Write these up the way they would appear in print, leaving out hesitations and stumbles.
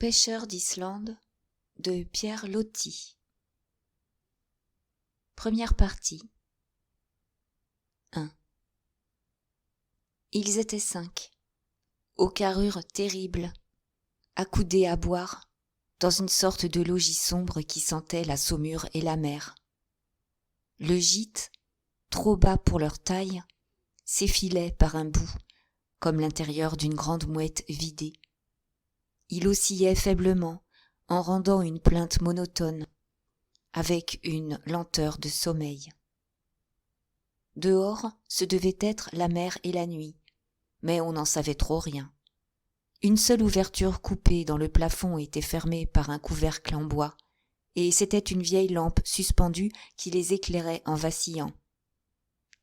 Pêcheurs d'Islande de Pierre Loti. Première partie. 1. Ils étaient 5, aux carrures terribles, accoudés à boire, dans une sorte de logis sombre qui sentait la saumure et la mer. Le gîte, trop bas pour leur taille, s'effilait par un bout, comme l'intérieur d'une grande mouette vidée. Il oscillait faiblement, en rendant une plainte monotone, avec une lenteur de sommeil. Dehors, ce devait être la mer et la nuit, mais on n'en savait trop rien. Une seule ouverture coupée dans le plafond était fermée par un couvercle en bois, et c'était une vieille lampe suspendue qui les éclairait en vacillant.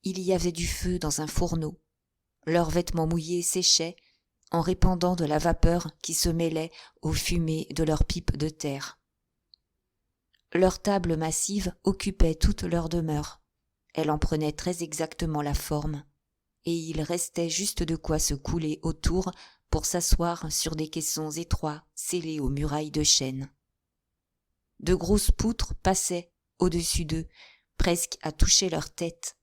Il y avait du feu dans un fourneau. Leurs vêtements mouillés séchaient, en répandant de la vapeur qui se mêlait aux fumées de leurs pipes de terre. Leur table massive occupait toute leur demeure. Elle en prenait très exactement la forme, et il restait juste de quoi se couler autour pour s'asseoir sur des caissons étroits scellés aux murailles de chêne. De grosses poutres passaient au-dessus d'eux, presque à toucher leur tête,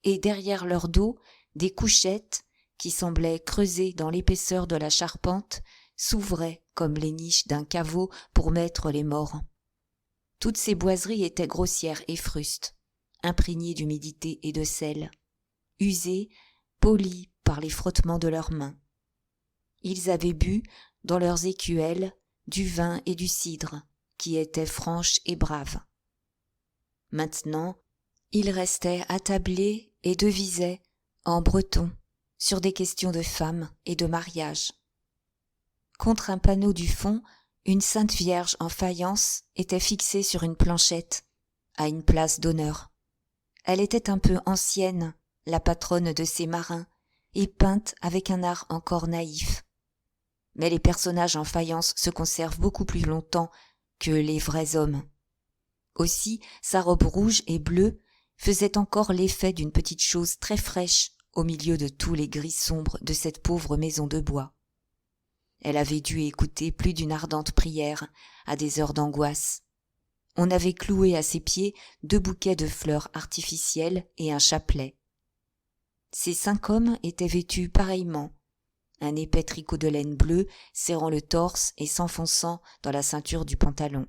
et derrière leur dos, des couchettes qui semblaient creusées dans l'épaisseur de la charpente, s'ouvraient comme les niches d'un caveau pour mettre les morts. Toutes ces boiseries étaient grossières et frustes, imprégnées d'humidité et de sel, usées, polies par les frottements de leurs mains. Ils avaient bu, dans leurs écuelles, du vin et du cidre, qui étaient franches et braves. Maintenant, ils restaient attablés et devisaient, en breton, sur des questions de femmes et de mariage. Contre un panneau du fond, une Sainte Vierge en faïence était fixée sur une planchette, à une place d'honneur. Elle était un peu ancienne, la patronne de ces marins, et peinte avec un art encore naïf. Mais les personnages en faïence se conservent beaucoup plus longtemps que les vrais hommes. Aussi, sa robe rouge et bleue faisait encore l'effet d'une petite chose très fraîche au milieu de tous les gris sombres de cette pauvre maison de bois. Elle avait dû écouter plus d'une ardente prière à des heures d'angoisse. On avait cloué à ses pieds 2 bouquets de fleurs artificielles et un chapelet. Ces 5 hommes étaient vêtus pareillement, un épais tricot de laine bleue serrant le torse et s'enfonçant dans la ceinture du pantalon.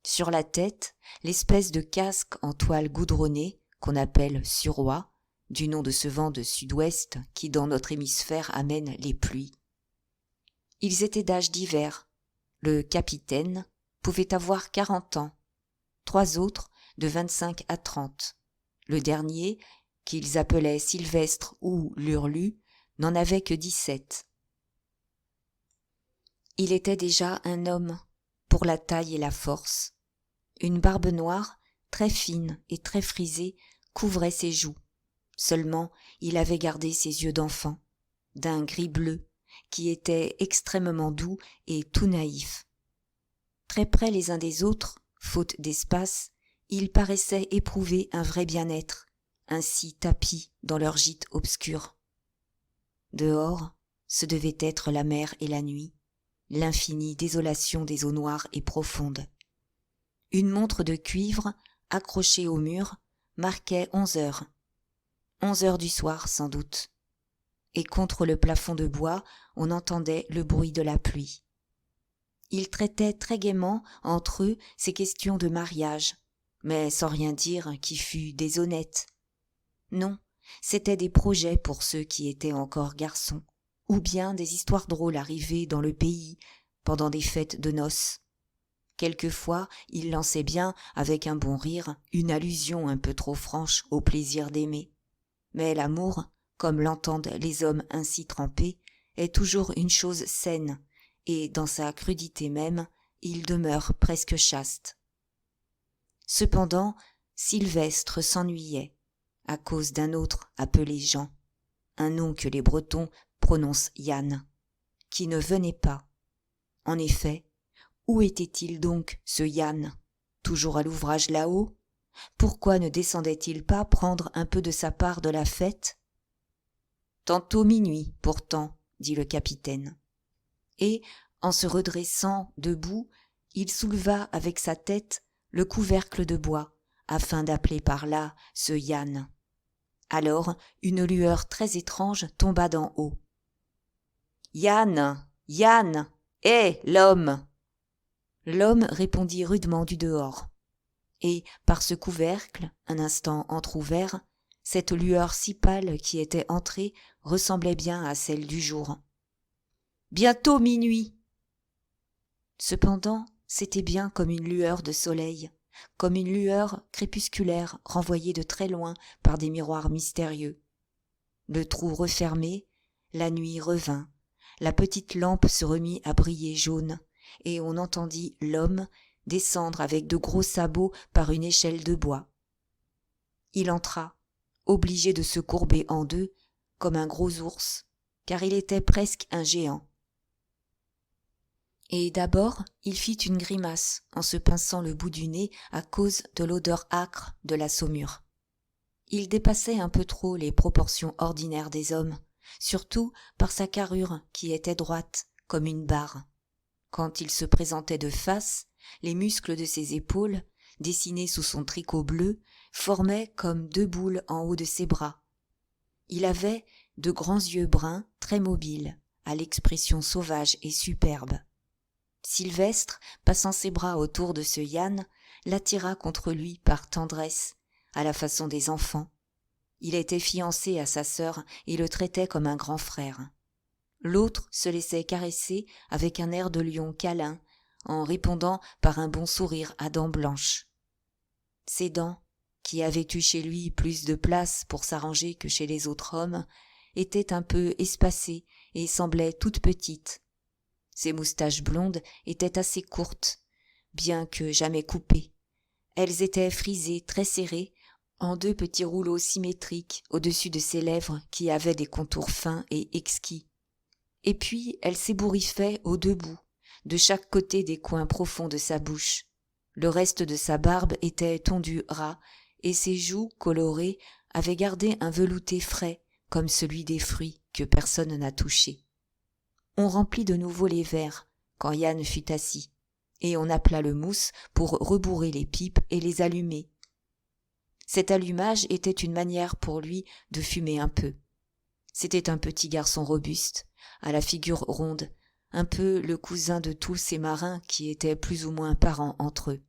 Sur la tête, l'espèce de casque en toile goudronnée qu'on appelle suroît, du nom de ce vent de sud-ouest qui dans notre hémisphère amène les pluies. Ils étaient d'âge divers. Le capitaine pouvait avoir 40 ans, 3 autres de 25 à 30. Le dernier, qu'ils appelaient Sylvestre ou Lurlu, n'en avait que 17. Il était déjà un homme, pour la taille et la force. Une barbe noire, très fine et très frisée, couvrait ses joues. Seulement, il avait gardé ses yeux d'enfant, d'un gris bleu, qui était extrêmement doux et tout naïf. Très près les uns des autres, faute d'espace, ils paraissaient éprouver un vrai bien-être, ainsi tapis dans leur gîte obscur. Dehors, ce devait être la mer et la nuit, l'infinie désolation des eaux noires et profondes. Une montre de cuivre, accrochée au mur, marquait 11 heures. 11 heures du soir, sans doute. Et contre le plafond de bois, on entendait le bruit de la pluie. Ils traitaient très gaiement, entre eux, ces questions de mariage, mais sans rien dire qui fût déshonnête. Non, c'étaient des projets pour ceux qui étaient encore garçons, ou bien des histoires drôles arrivées dans le pays, pendant des fêtes de noces. Quelquefois, ils lançaient bien, avec un bon rire, une allusion un peu trop franche au plaisir d'aimer. Mais l'amour, comme l'entendent les hommes ainsi trempés, est toujours une chose saine, et dans sa crudité même, il demeure presque chaste. Cependant, Sylvestre s'ennuyait, à cause d'un autre appelé Jean, un nom que les Bretons prononcent Yann, qui ne venait pas. En effet, où était-il donc, ce Yann? Toujours à l'ouvrage là-haut? Pourquoi ne descendait-il pas prendre un peu de sa part de la fête? Tantôt minuit, pourtant, dit le capitaine. Et, En se redressant debout, il souleva avec sa tête le couvercle de bois, afin d'appeler par là ce Yann. Alors une lueur très étrange tomba d'en haut. « Yann, Yann, hé, l'homme !» L'homme répondit rudement du dehors. Et, par ce couvercle, un instant entr'ouvert, cette lueur si pâle qui était entrée ressemblait bien à celle du jour. « Bientôt minuit !» Cependant, c'était bien comme une lueur de soleil, comme une lueur crépusculaire renvoyée de très loin par des miroirs mystérieux. Le trou refermé, la nuit revint, la petite lampe se remit à briller jaune, et on entendit l'homme descendre avec de gros sabots par une échelle de bois. Il entra, obligé de se courber en deux, comme un gros ours, car il était presque un géant. Et d'abord, il fit une grimace en se pinçant le bout du nez à cause de l'odeur âcre de la saumure. Il dépassait un peu trop les proportions ordinaires des hommes, surtout par sa carrure qui était droite comme une barre. Quand il se présentait de face, les muscles de ses épaules, dessinés sous son tricot bleu, formaient comme deux boules en haut de ses bras. Il avait de grands yeux bruns très mobiles, à l'expression sauvage et superbe. Sylvestre, passant ses bras autour de ce Yann, l'attira contre lui par tendresse, à la façon des enfants. Il était fiancé à sa sœur et le traitait comme un grand frère. L'autre se laissait caresser avec un air de lion câlin, en répondant par un bon sourire à dents blanches. Ses dents, qui avaient eu chez lui plus de place pour s'arranger que chez les autres hommes, étaient un peu espacées et semblaient toutes petites. Ses moustaches blondes étaient assez courtes, bien que jamais coupées. Elles étaient frisées très serrées en deux petits rouleaux symétriques au-dessus de ses lèvres qui avaient des contours fins et exquis. Et puis elles s'ébouriffaient aux deux bouts, de chaque côté des coins profonds de sa bouche. Le reste de sa barbe était tondu ras, et ses joues colorées avaient gardé un velouté frais, comme celui des fruits que personne n'a touchés. On remplit de nouveau les verres, quand Yann fut assis, et on appela le mousse pour rebourrer les pipes et les allumer. Cet allumage était une manière pour lui de fumer un peu. C'était un petit garçon robuste, à la figure ronde, un peu le cousin de tous ces marins qui étaient plus ou moins parents entre eux.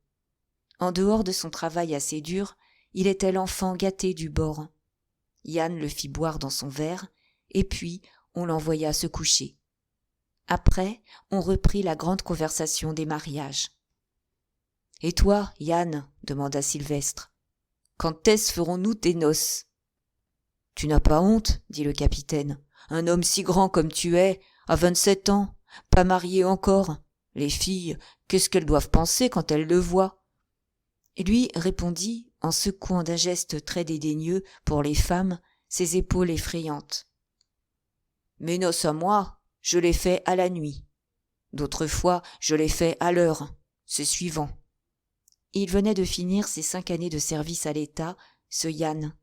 En dehors de son travail assez dur, il était l'enfant gâté du bord. Yann le fit boire dans son verre, et puis on l'envoya se coucher. Après, on reprit la grande conversation des mariages. « Et toi, Yann, demanda Sylvestre, quand est-ce ferons-nous tes noces ?»« Tu n'as pas honte, dit le capitaine. Un homme si grand comme tu es, à 27 ans, pas marié encore. Les filles, qu'est-ce qu'elles doivent penser quand elles le voient ?» Et lui répondit, en secouant d'un geste très dédaigneux pour les femmes, ses épaules effrayantes. « Mes noces à moi, je les fais à la nuit. D'autres fois, je les fais à l'heure. C'est suivant. » Il venait de finir ses 5 années de service à l'État, ce Yann,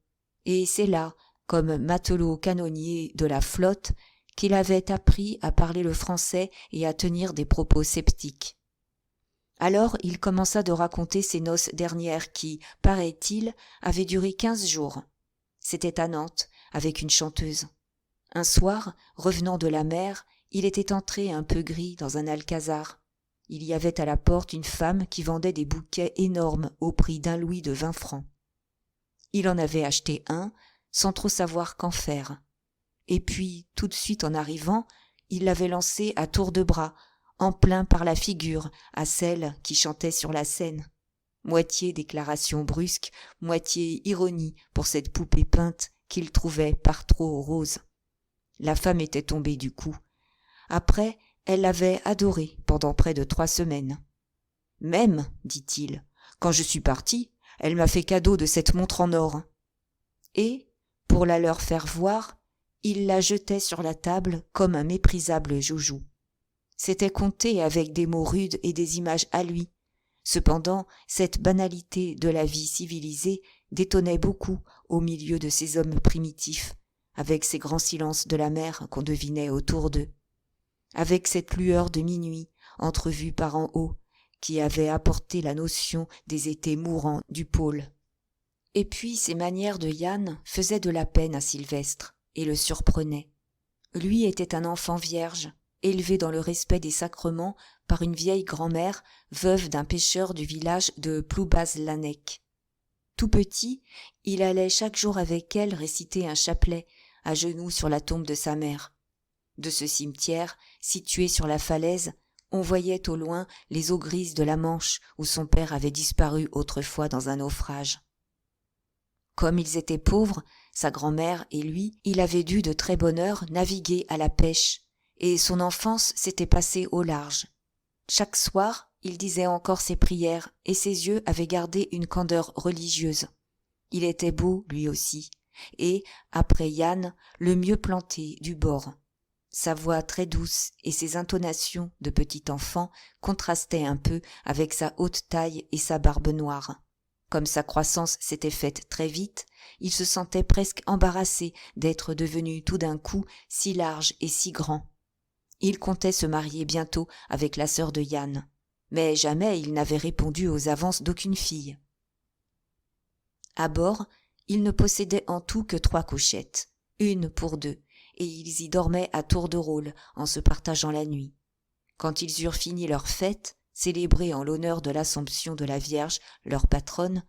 et c'est là, comme matelot canonnier de la flotte, qu'il avait appris à parler le français et à tenir des propos sceptiques. Alors il commença de raconter ses noces dernières qui, paraît-il, avaient duré 15 jours. C'était à Nantes, avec une chanteuse. Un soir, revenant de la mer, il était entré un peu gris dans un alcazar. Il y avait à la porte une femme qui vendait des bouquets énormes au prix d'1 louis de 20 francs. Il en avait acheté un, sans trop savoir qu'en faire. Et puis, tout de suite en arrivant, il l'avait lancé à tour de bras, en plein par la figure, à celle qui chantait sur la scène. Moitié déclaration brusque, moitié ironie pour cette poupée peinte qu'il trouvait par trop rose. La femme était tombée du coup. Après, elle l'avait adoré pendant près de 3 semaines. Même, dit-il, quand je suis parti, elle m'a fait cadeau de cette montre en or. Et, pour la leur faire voir, il la jetait sur la table comme un méprisable joujou. C'était compté avec des mots rudes et des images à lui. Cependant, cette banalité de la vie civilisée détonnait beaucoup au milieu de ces hommes primitifs, avec ces grands silences de la mer qu'on devinait autour d'eux. avec cette lueur de minuit entrevue par en haut, qui avait apporté la notion des étés mourants du pôle. Et puis ces manières de Yann faisaient de la peine à Sylvestre et le surprenaient. Lui était un enfant vierge, élevé dans le respect des sacrements par une vieille grand-mère, veuve d'un pêcheur du village de Ploubazlanec. Tout petit, il allait chaque jour avec elle réciter un chapelet, à genoux sur la tombe de sa mère. De ce cimetière, situé sur la falaise, on voyait au loin les eaux grises de la Manche où son père avait disparu autrefois dans un naufrage. Comme ils étaient pauvres, sa grand-mère et lui, il avait dû de très bonne heure naviguer à la pêche, et son enfance s'était passée au large. Chaque soir, il disait encore ses prières, et ses yeux avaient gardé une candeur religieuse. Il était beau, lui aussi, et, après Yann, le mieux planté du bord. Sa voix très douce et ses intonations de petit enfant contrastaient un peu avec sa haute taille et sa barbe noire. Comme sa croissance s'était faite très vite, il se sentait presque embarrassé d'être devenu tout d'un coup si large et si grand. Il comptait se marier bientôt avec la sœur de Yann, mais jamais il n'avait répondu aux avances d'aucune fille. À bord, il ne possédait en tout que 3 couchettes, une pour 2, et ils y dormaient à tour de rôle en se partageant la nuit. Quand ils eurent fini leur fête, célébrée en l'honneur de l'Assomption de la Vierge, leur patronne,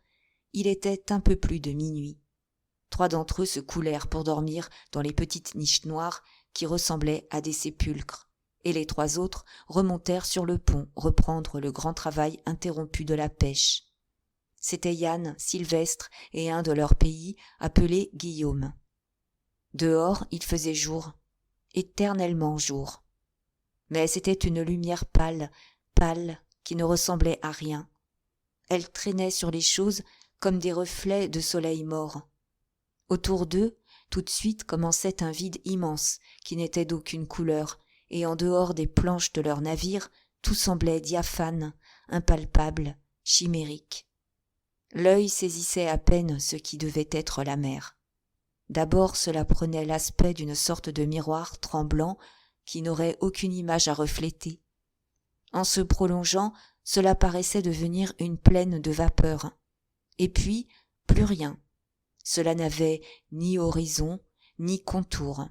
il était un peu plus de minuit. 3 d'entre eux se coulèrent pour dormir dans les petites niches noires qui ressemblaient à des sépulcres, et les 3 autres remontèrent sur le pont reprendre le grand travail interrompu de la pêche. C'étaient Yann, Sylvestre et un de leur pays appelé Guillaume. Dehors, il faisait jour, éternellement jour. Mais c'était une lumière pâle, qui ne ressemblait à rien. Elle traînait sur les choses comme des reflets de soleil mort. Autour d'eux, tout de suite commençait un vide immense qui n'était d'aucune couleur, et en dehors des planches de leur navire, tout semblait diaphane, impalpable, chimérique. L'œil saisissait à peine ce qui devait être la mer. D'abord cela prenait l'aspect d'une sorte de miroir tremblant qui n'aurait aucune image à refléter. En se prolongeant, cela paraissait devenir une plaine de vapeur. Et puis, plus rien. Cela n'avait ni horizon, ni contour.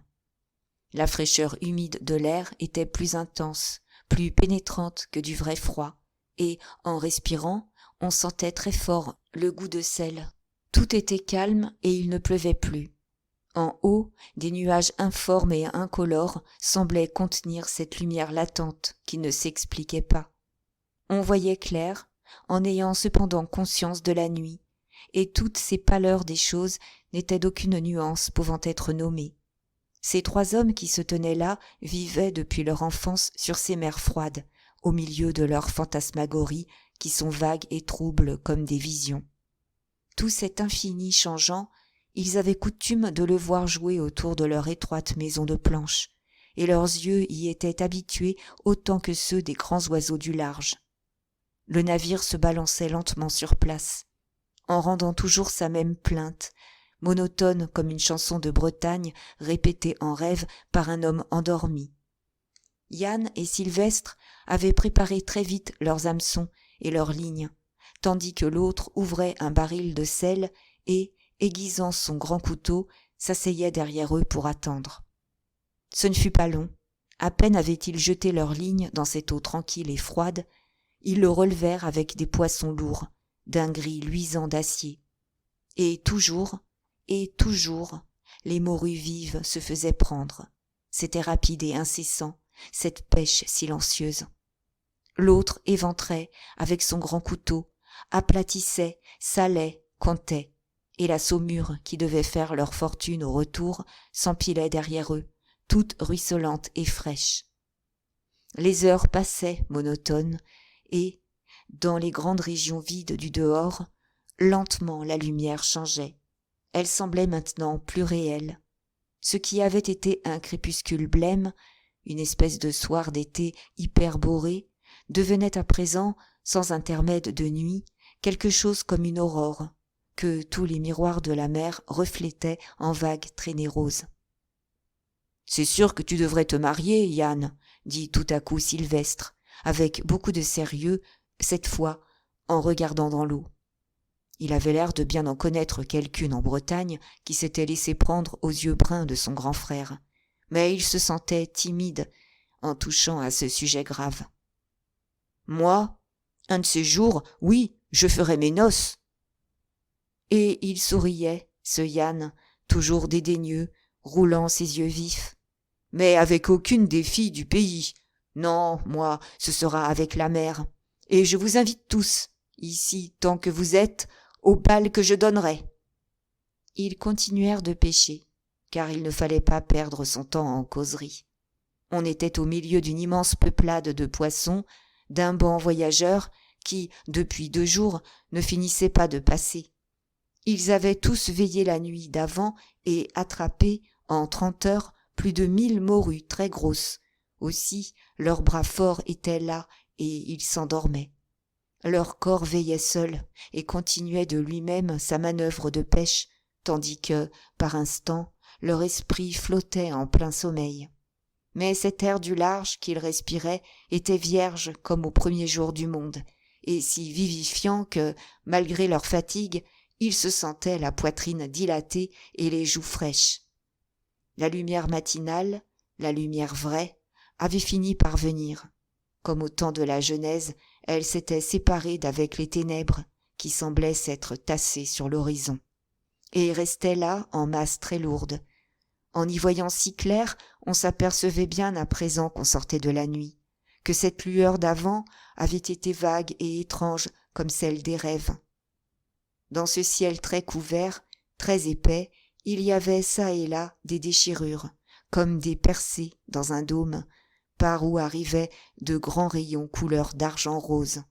La fraîcheur humide de l'air était plus intense, plus pénétrante que du vrai froid, et, en respirant, on sentait très fort le goût de sel. Tout était calme et il ne pleuvait plus. En haut, des nuages informes et incolores semblaient contenir cette lumière latente qui ne s'expliquait pas. On voyait clair, en ayant cependant conscience de la nuit, et toutes ces pâleurs des choses n'étaient d'aucune nuance pouvant être nommée. Ces 3 hommes qui se tenaient là vivaient depuis leur enfance sur ces mers froides, au milieu de leurs fantasmagories qui sont vagues et troubles comme des visions. Tout cet infini changeant, ils avaient coutume de le voir jouer autour de leur étroite maison de planches, et leurs yeux y étaient habitués autant que ceux des grands oiseaux du large. Le navire se balançait lentement sur place, en rendant toujours sa même plainte, monotone comme une chanson de Bretagne répétée en rêve par un homme endormi. Yann et Sylvestre avaient préparé très vite leurs hameçons et leurs lignes, tandis que l'autre ouvrait un baril de sel et, aiguisant son grand couteau, s'asseyait derrière eux pour attendre. Ce ne fut pas long. À peine avaient-ils jeté leurs lignes dans cette eau tranquille et froide, ils le relevèrent avec des poissons lourds, d'un gris luisant d'acier. Et toujours, les morues vives se faisaient prendre. C'était rapide et incessant, cette pêche silencieuse. L'autre éventrait avec son grand couteau, aplatissait, salait, comptait, et la saumure qui devait faire leur fortune au retour s'empilait derrière eux, toute ruisselante et fraîche. Les heures passaient monotones, et, dans les grandes régions vides du dehors, lentement la lumière changeait. Elle semblait maintenant plus réelle. Ce qui avait été un crépuscule blême, une espèce de soir d'été hyperboré, devenait à présent, sans intermède de nuit, quelque chose comme une aurore, que tous les miroirs de la mer reflétaient en vagues traînées roses. « C'est sûr que tu devrais te marier, Yann, dit tout à coup Sylvestre, avec beaucoup de sérieux, cette fois en regardant dans l'eau. Il avait l'air de bien en connaître quelqu'une en Bretagne qui s'était laissé prendre aux yeux bruns de son grand frère, mais il se sentait timide en touchant à ce sujet grave. « Moi, un de ces jours, oui, je ferai mes noces. » Et il souriait, ce Yann, toujours dédaigneux, roulant ses yeux vifs. « Mais avec aucune des filles du pays. Non, moi, ce sera avec la mère. Et je vous invite tous, ici tant que vous êtes, au bal que je donnerai. » Ils continuèrent de pêcher, car il ne fallait pas perdre son temps en causerie. On était au milieu d'une immense peuplade de poissons, d'un banc voyageurs qui, depuis 2 jours, ne finissait pas de passer. Ils avaient tous veillé la nuit d'avant et attrapé, en 30 heures, plus de 1000 morues très grosses. Aussi, leurs bras forts étaient là et ils s'endormaient. Leur corps veillait seul et continuait de lui-même sa manœuvre de pêche, tandis que, par instants, leur esprit flottait en plein sommeil. Mais cet air du large qu'ils respiraient était vierge comme au premier jour du monde, et si vivifiant que, malgré leur fatigue, ils se sentaient la poitrine dilatée et les joues fraîches. La lumière matinale, la lumière vraie, avait fini par venir. Comme au temps de la Genèse, elle s'était séparée d'avec les ténèbres qui semblaient s'être tassées sur l'horizon, et restait là en masse très lourde. En y voyant si clair, on s'apercevait bien à présent qu'on sortait de la nuit, que cette lueur d'avant avait été vague et étrange comme celle des rêves. Dans ce ciel très couvert, très épais, il y avait çà et là des déchirures, comme des percées dans un dôme, par où arrivaient de grands rayons couleur d'argent rose.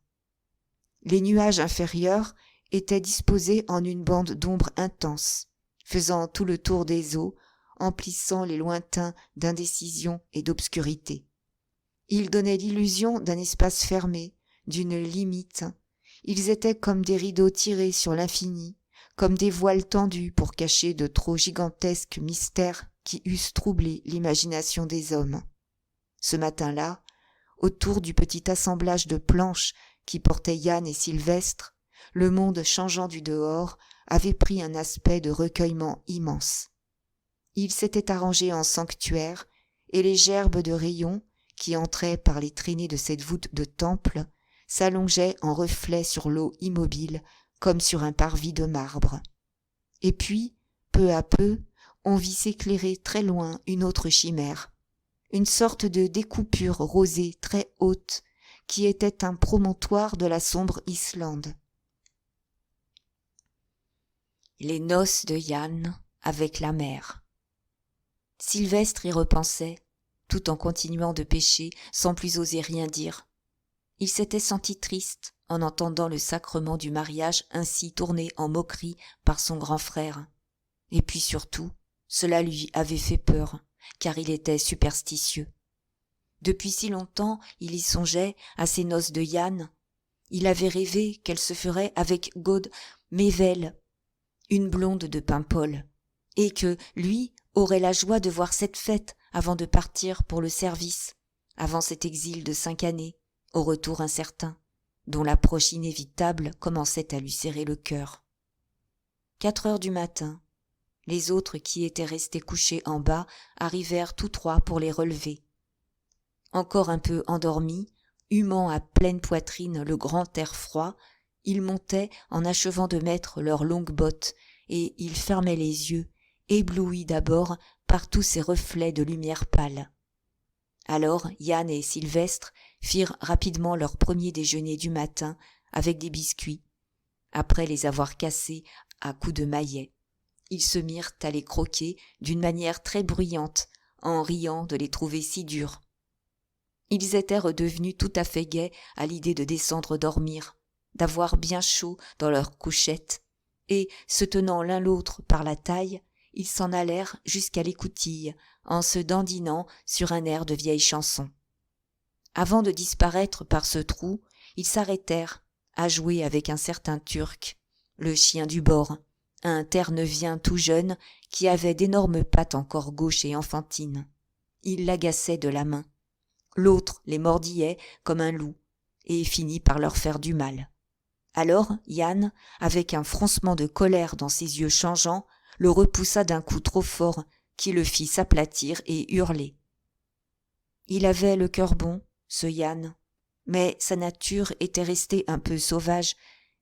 Les nuages inférieurs étaient disposés en une bande d'ombre intense, faisant tout le tour des eaux, emplissant les lointains d'indécision et d'obscurité. Ils donnaient l'illusion d'un espace fermé, d'une limite. Ils étaient comme des rideaux tirés sur l'infini, comme des voiles tendus pour cacher de trop gigantesques mystères qui eussent troublé l'imagination des hommes. Ce matin-là, autour du petit assemblage de planches qui portait Yann et Sylvestre, le monde changeant du dehors avait pris un aspect de recueillement immense. Il s'était arrangé en sanctuaire, et les gerbes de rayons, qui entraient par les traînées de cette voûte de temple, s'allongeaient en reflets sur l'eau immobile, comme sur un parvis de marbre. Et puis, peu à peu, on vit s'éclairer très loin une autre chimère, une sorte de découpure rosée très haute, qui était un promontoire de la sombre Islande. Les noces de Yann avec la mer. Sylvestre y repensait, tout en continuant de pêcher, sans plus oser rien dire. Il s'était senti triste en entendant le sacrement du mariage ainsi tourné en moquerie par son grand frère. Et puis surtout, cela lui avait fait peur, car il était superstitieux. Depuis si longtemps, il y songeait à ces noces de Yann. Il avait rêvé qu'elle se ferait avec Gaude Mével, une blonde de Paimpol, et que lui aurait la joie de voir cette fête avant de partir pour le service, avant cet exil de 5 années, au retour incertain, dont l'approche inévitable commençait à lui serrer le cœur. 4 heures du matin, les autres qui étaient restés couchés en bas arrivèrent tous 3 pour les relever. Encore un peu endormis, humant à pleine poitrine le grand air froid, ils montaient en achevant de mettre leurs longues bottes, et ils fermaient les yeux, éblouis d'abord par tous ces reflets de lumière pâle. Alors Yann et Sylvestre firent rapidement leur premier déjeuner du matin avec des biscuits. Après les avoir cassés à coups de maillet, ils se mirent à les croquer d'une manière très bruyante, en riant de les trouver si durs. Ils étaient redevenus tout à fait gais à l'idée de descendre dormir, d'avoir bien chaud dans leur couchette, et, se tenant l'un l'autre par la taille, ils s'en allèrent jusqu'à l'écoutille, en se dandinant sur un air de vieille chanson. Avant de disparaître par ce trou, ils s'arrêtèrent à jouer avec un certain Turc, le chien du bord, un Terre-Neuvien tout jeune qui avait d'énormes pattes encore gauches et enfantines. Il l'agaçait de la main. l'autre les mordillait comme un loup et finit par leur faire du mal. Alors Yann, avec un froncement de colère dans ses yeux changeants, le repoussa d'un coup trop fort qui le fit s'aplatir et hurler. Il avait le cœur bon, ce Yann, mais sa nature était restée un peu sauvage,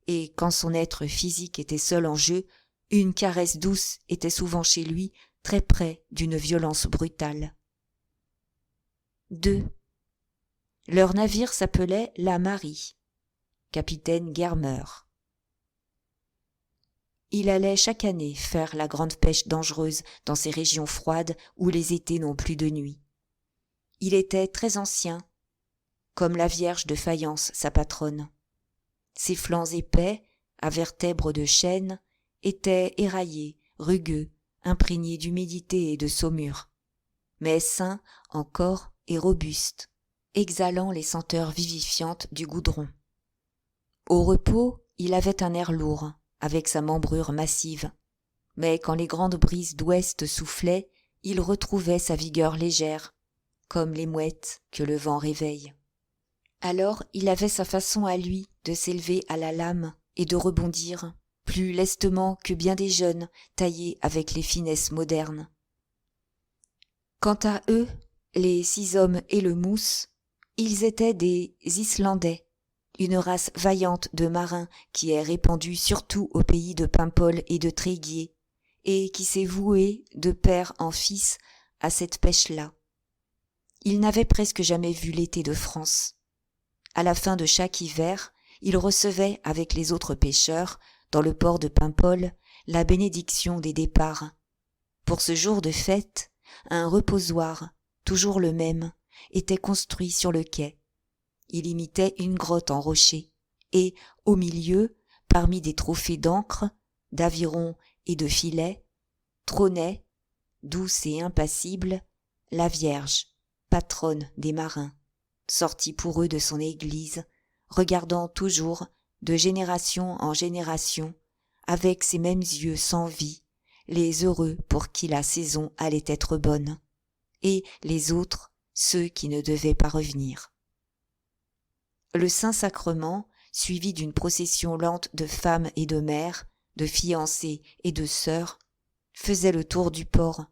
et quand son être physique était seul en jeu, une caresse douce était souvent chez lui très près d'une violence brutale. 2. Leur navire s'appelait la Marie. Capitaine Germer. Il allait chaque année faire la grande pêche dangereuse dans ces régions froides où les étés n'ont plus de nuit. Il était très ancien, comme la Vierge de faïence, sa patronne. Ses flancs épais, à vertèbres de chêne, étaient éraillés, rugueux, imprégnés d'humidité et de saumure, mais sains encore et robustes, exhalant les senteurs vivifiantes du goudron. Au repos, il avait un air lourd, avec sa membrure massive, mais quand les grandes brises d'ouest soufflaient, il retrouvait sa vigueur légère, comme les mouettes que le vent réveille. Alors il avait sa façon à lui de s'élever à la lame et de rebondir, plus lestement que bien des jeunes taillés avec les finesses modernes. Quant à eux, les 6 hommes et le mousse, ils étaient des Islandais, une race vaillante de marins qui est répandue surtout au pays de Paimpol et de Tréguier, et qui s'est vouée de père en fils à cette pêche-là. Ils n'avaient presque jamais vu l'été de France. À la fin de chaque hiver, ils recevaient avec les autres pêcheurs, dans le port de Paimpol, la bénédiction des départs. Pour ce jour de fête, un reposoir, toujours le même, était construit sur le quai. Il imitait une grotte en rocher, et, au milieu, parmi des trophées d'encre, d'avirons et de filets, trônait, douce et impassible, la Vierge, patronne des marins, sortie pour eux de son église, regardant toujours, de génération en génération, avec ses mêmes yeux sans vie, les heureux pour qui la saison allait être bonne, et les autres, ceux qui ne devaient pas revenir. Le Saint-Sacrement, suivi d'une procession lente de femmes et de mères, de fiancées et de sœurs, faisait le tour du port,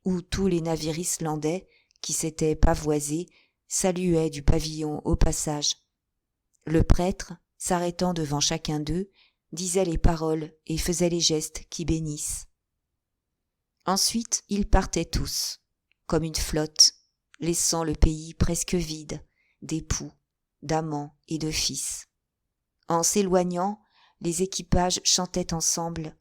où tous les navires islandais, qui s'étaient pavoisés, saluaient du pavillon au passage. Le prêtre, s'arrêtant devant chacun d'eux, disait les paroles et faisait les gestes qui bénissent. Ensuite, ils partaient tous, comme une flotte, laissant le pays presque vide, d'époux, d'amants et de fils. En s'éloignant, les équipages chantaient ensemble,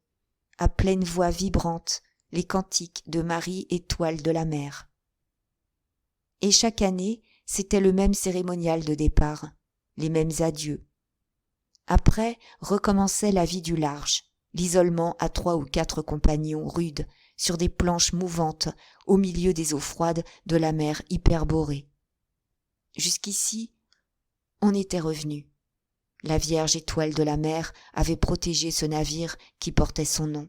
à pleine voix vibrante, les cantiques de Marie étoile de la mer. Et chaque année, c'était le même cérémonial de départ, les mêmes adieux. Après recommençait la vie du large, l'isolement à 3 ou 4 compagnons rudes, sur des planches mouvantes, au milieu des eaux froides de la mer hyperborée. Jusqu'ici, on était revenu. La Vierge étoile de la mer avait protégé ce navire qui portait son nom.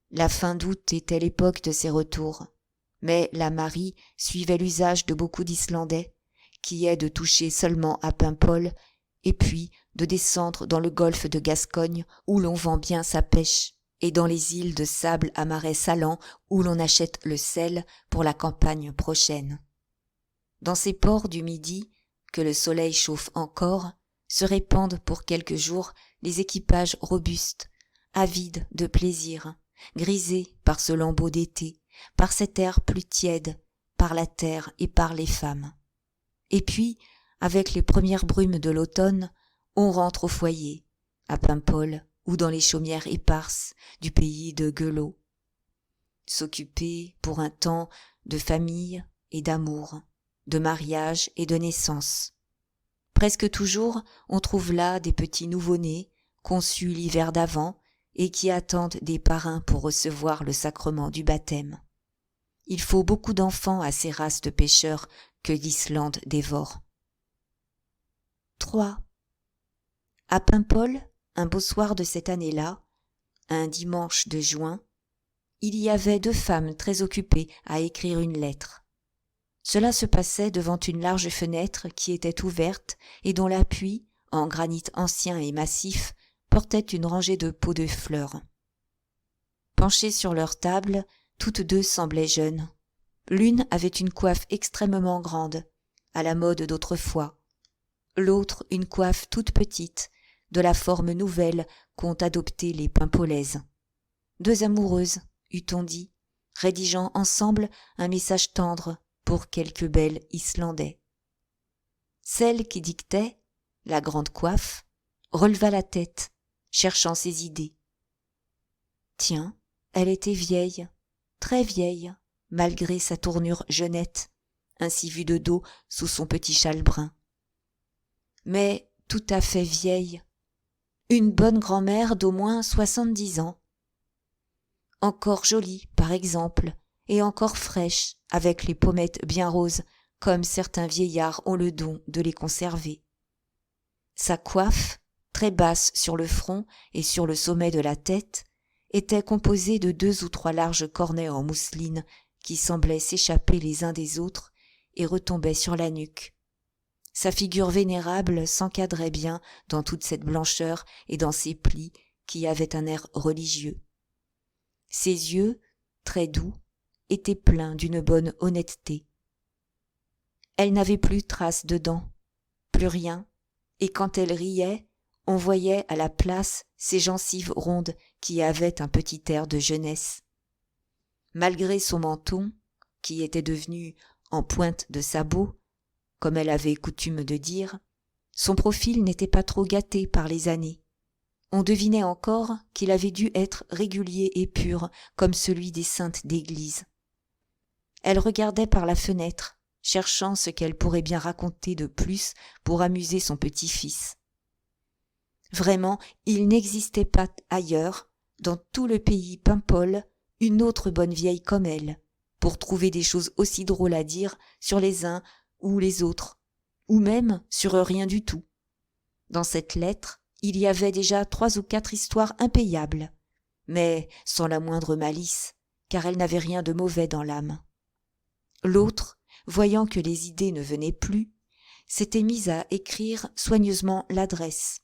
La fin d'août était l'époque de ses retours, mais la Marie suivait l'usage de beaucoup d'Islandais, qui est de toucher seulement à Paimpol, et puis de descendre dans le golfe de Gascogne où l'on vend bien sa pêche, et dans les îles de sable à marais salants où l'on achète le sel pour la campagne prochaine. Dans ces ports du Midi, que le soleil chauffe encore, se répandent pour quelques jours les équipages robustes, avides de plaisir, grisés par ce lambeau d'été, par cet air plus tiède, par la terre et par les femmes. Et puis, avec les premières brumes de l'automne, on rentre au foyer, à Paimpol ou dans les chaumières éparses du pays de Gueulot. S'occuper, pour un temps, de famille et d'amour, de mariage et de naissance. Presque toujours, on trouve là des petits nouveau-nés, conçus l'hiver d'avant, et qui attendent des parrains pour recevoir le sacrement du baptême. Il faut beaucoup d'enfants à ces races de pêcheurs que l'Islande dévore. 3. À Paimpol, un beau soir de cette année-là, un dimanche de juin, il y avait 2 femmes très occupées à écrire une lettre. Cela se passait devant une large fenêtre qui était ouverte et dont l'appui, en granit ancien et massif, portait une rangée de pots de fleurs. Penchées sur leur table, toutes deux semblaient jeunes. L'une avait une coiffe extrêmement grande, à la mode d'autrefois. L'autre une coiffe toute petite, de la forme nouvelle qu'ont adoptée les Pimpolaises. Deux amoureuses, eût-on dit, rédigeant ensemble un message tendre pour quelque bel Islandais. Celle qui dictait, la grande coiffe, releva la tête, cherchant ses idées. Tiens, elle était vieille, très vieille, malgré sa tournure jeunette, ainsi vue de dos sous son petit châle brun. Mais tout à fait vieille, une bonne grand-mère d'au moins 70 ans. Encore jolie, par exemple, et encore fraîche, avec les pommettes bien roses, comme certains vieillards ont le don de les conserver. Sa coiffe, très basse sur le front et sur le sommet de la tête, était composée de 2 ou 3 larges cornets en mousseline qui semblaient s'échapper les uns des autres et retombaient sur la nuque. Sa figure vénérable s'encadrait bien dans toute cette blancheur et dans ses plis qui avaient un air religieux. Ses yeux, très doux, étaient pleins d'une bonne honnêteté. Elle n'avait plus trace de dents, plus rien, et quand elle riait, on voyait à la place ses gencives rondes qui avaient un petit air de jeunesse. Malgré son menton, qui était devenu en pointe de sabot, comme elle avait coutume de dire, son profil n'était pas trop gâté par les années. On devinait encore qu'il avait dû être régulier et pur comme celui des saintes d'église. Elle regardait par la fenêtre, cherchant ce qu'elle pourrait bien raconter de plus pour amuser son petit-fils. Vraiment, il n'existait pas ailleurs, dans tout le pays Paimpol, une autre bonne vieille comme elle, pour trouver des choses aussi drôles à dire sur les uns ou les autres, ou même sur rien du tout. Dans cette lettre, il y avait déjà 3 ou 4 histoires impayables, mais sans la moindre malice, car elle n'avait rien de mauvais dans l'âme. L'autre, voyant que les idées ne venaient plus, s'était mise à écrire soigneusement l'adresse.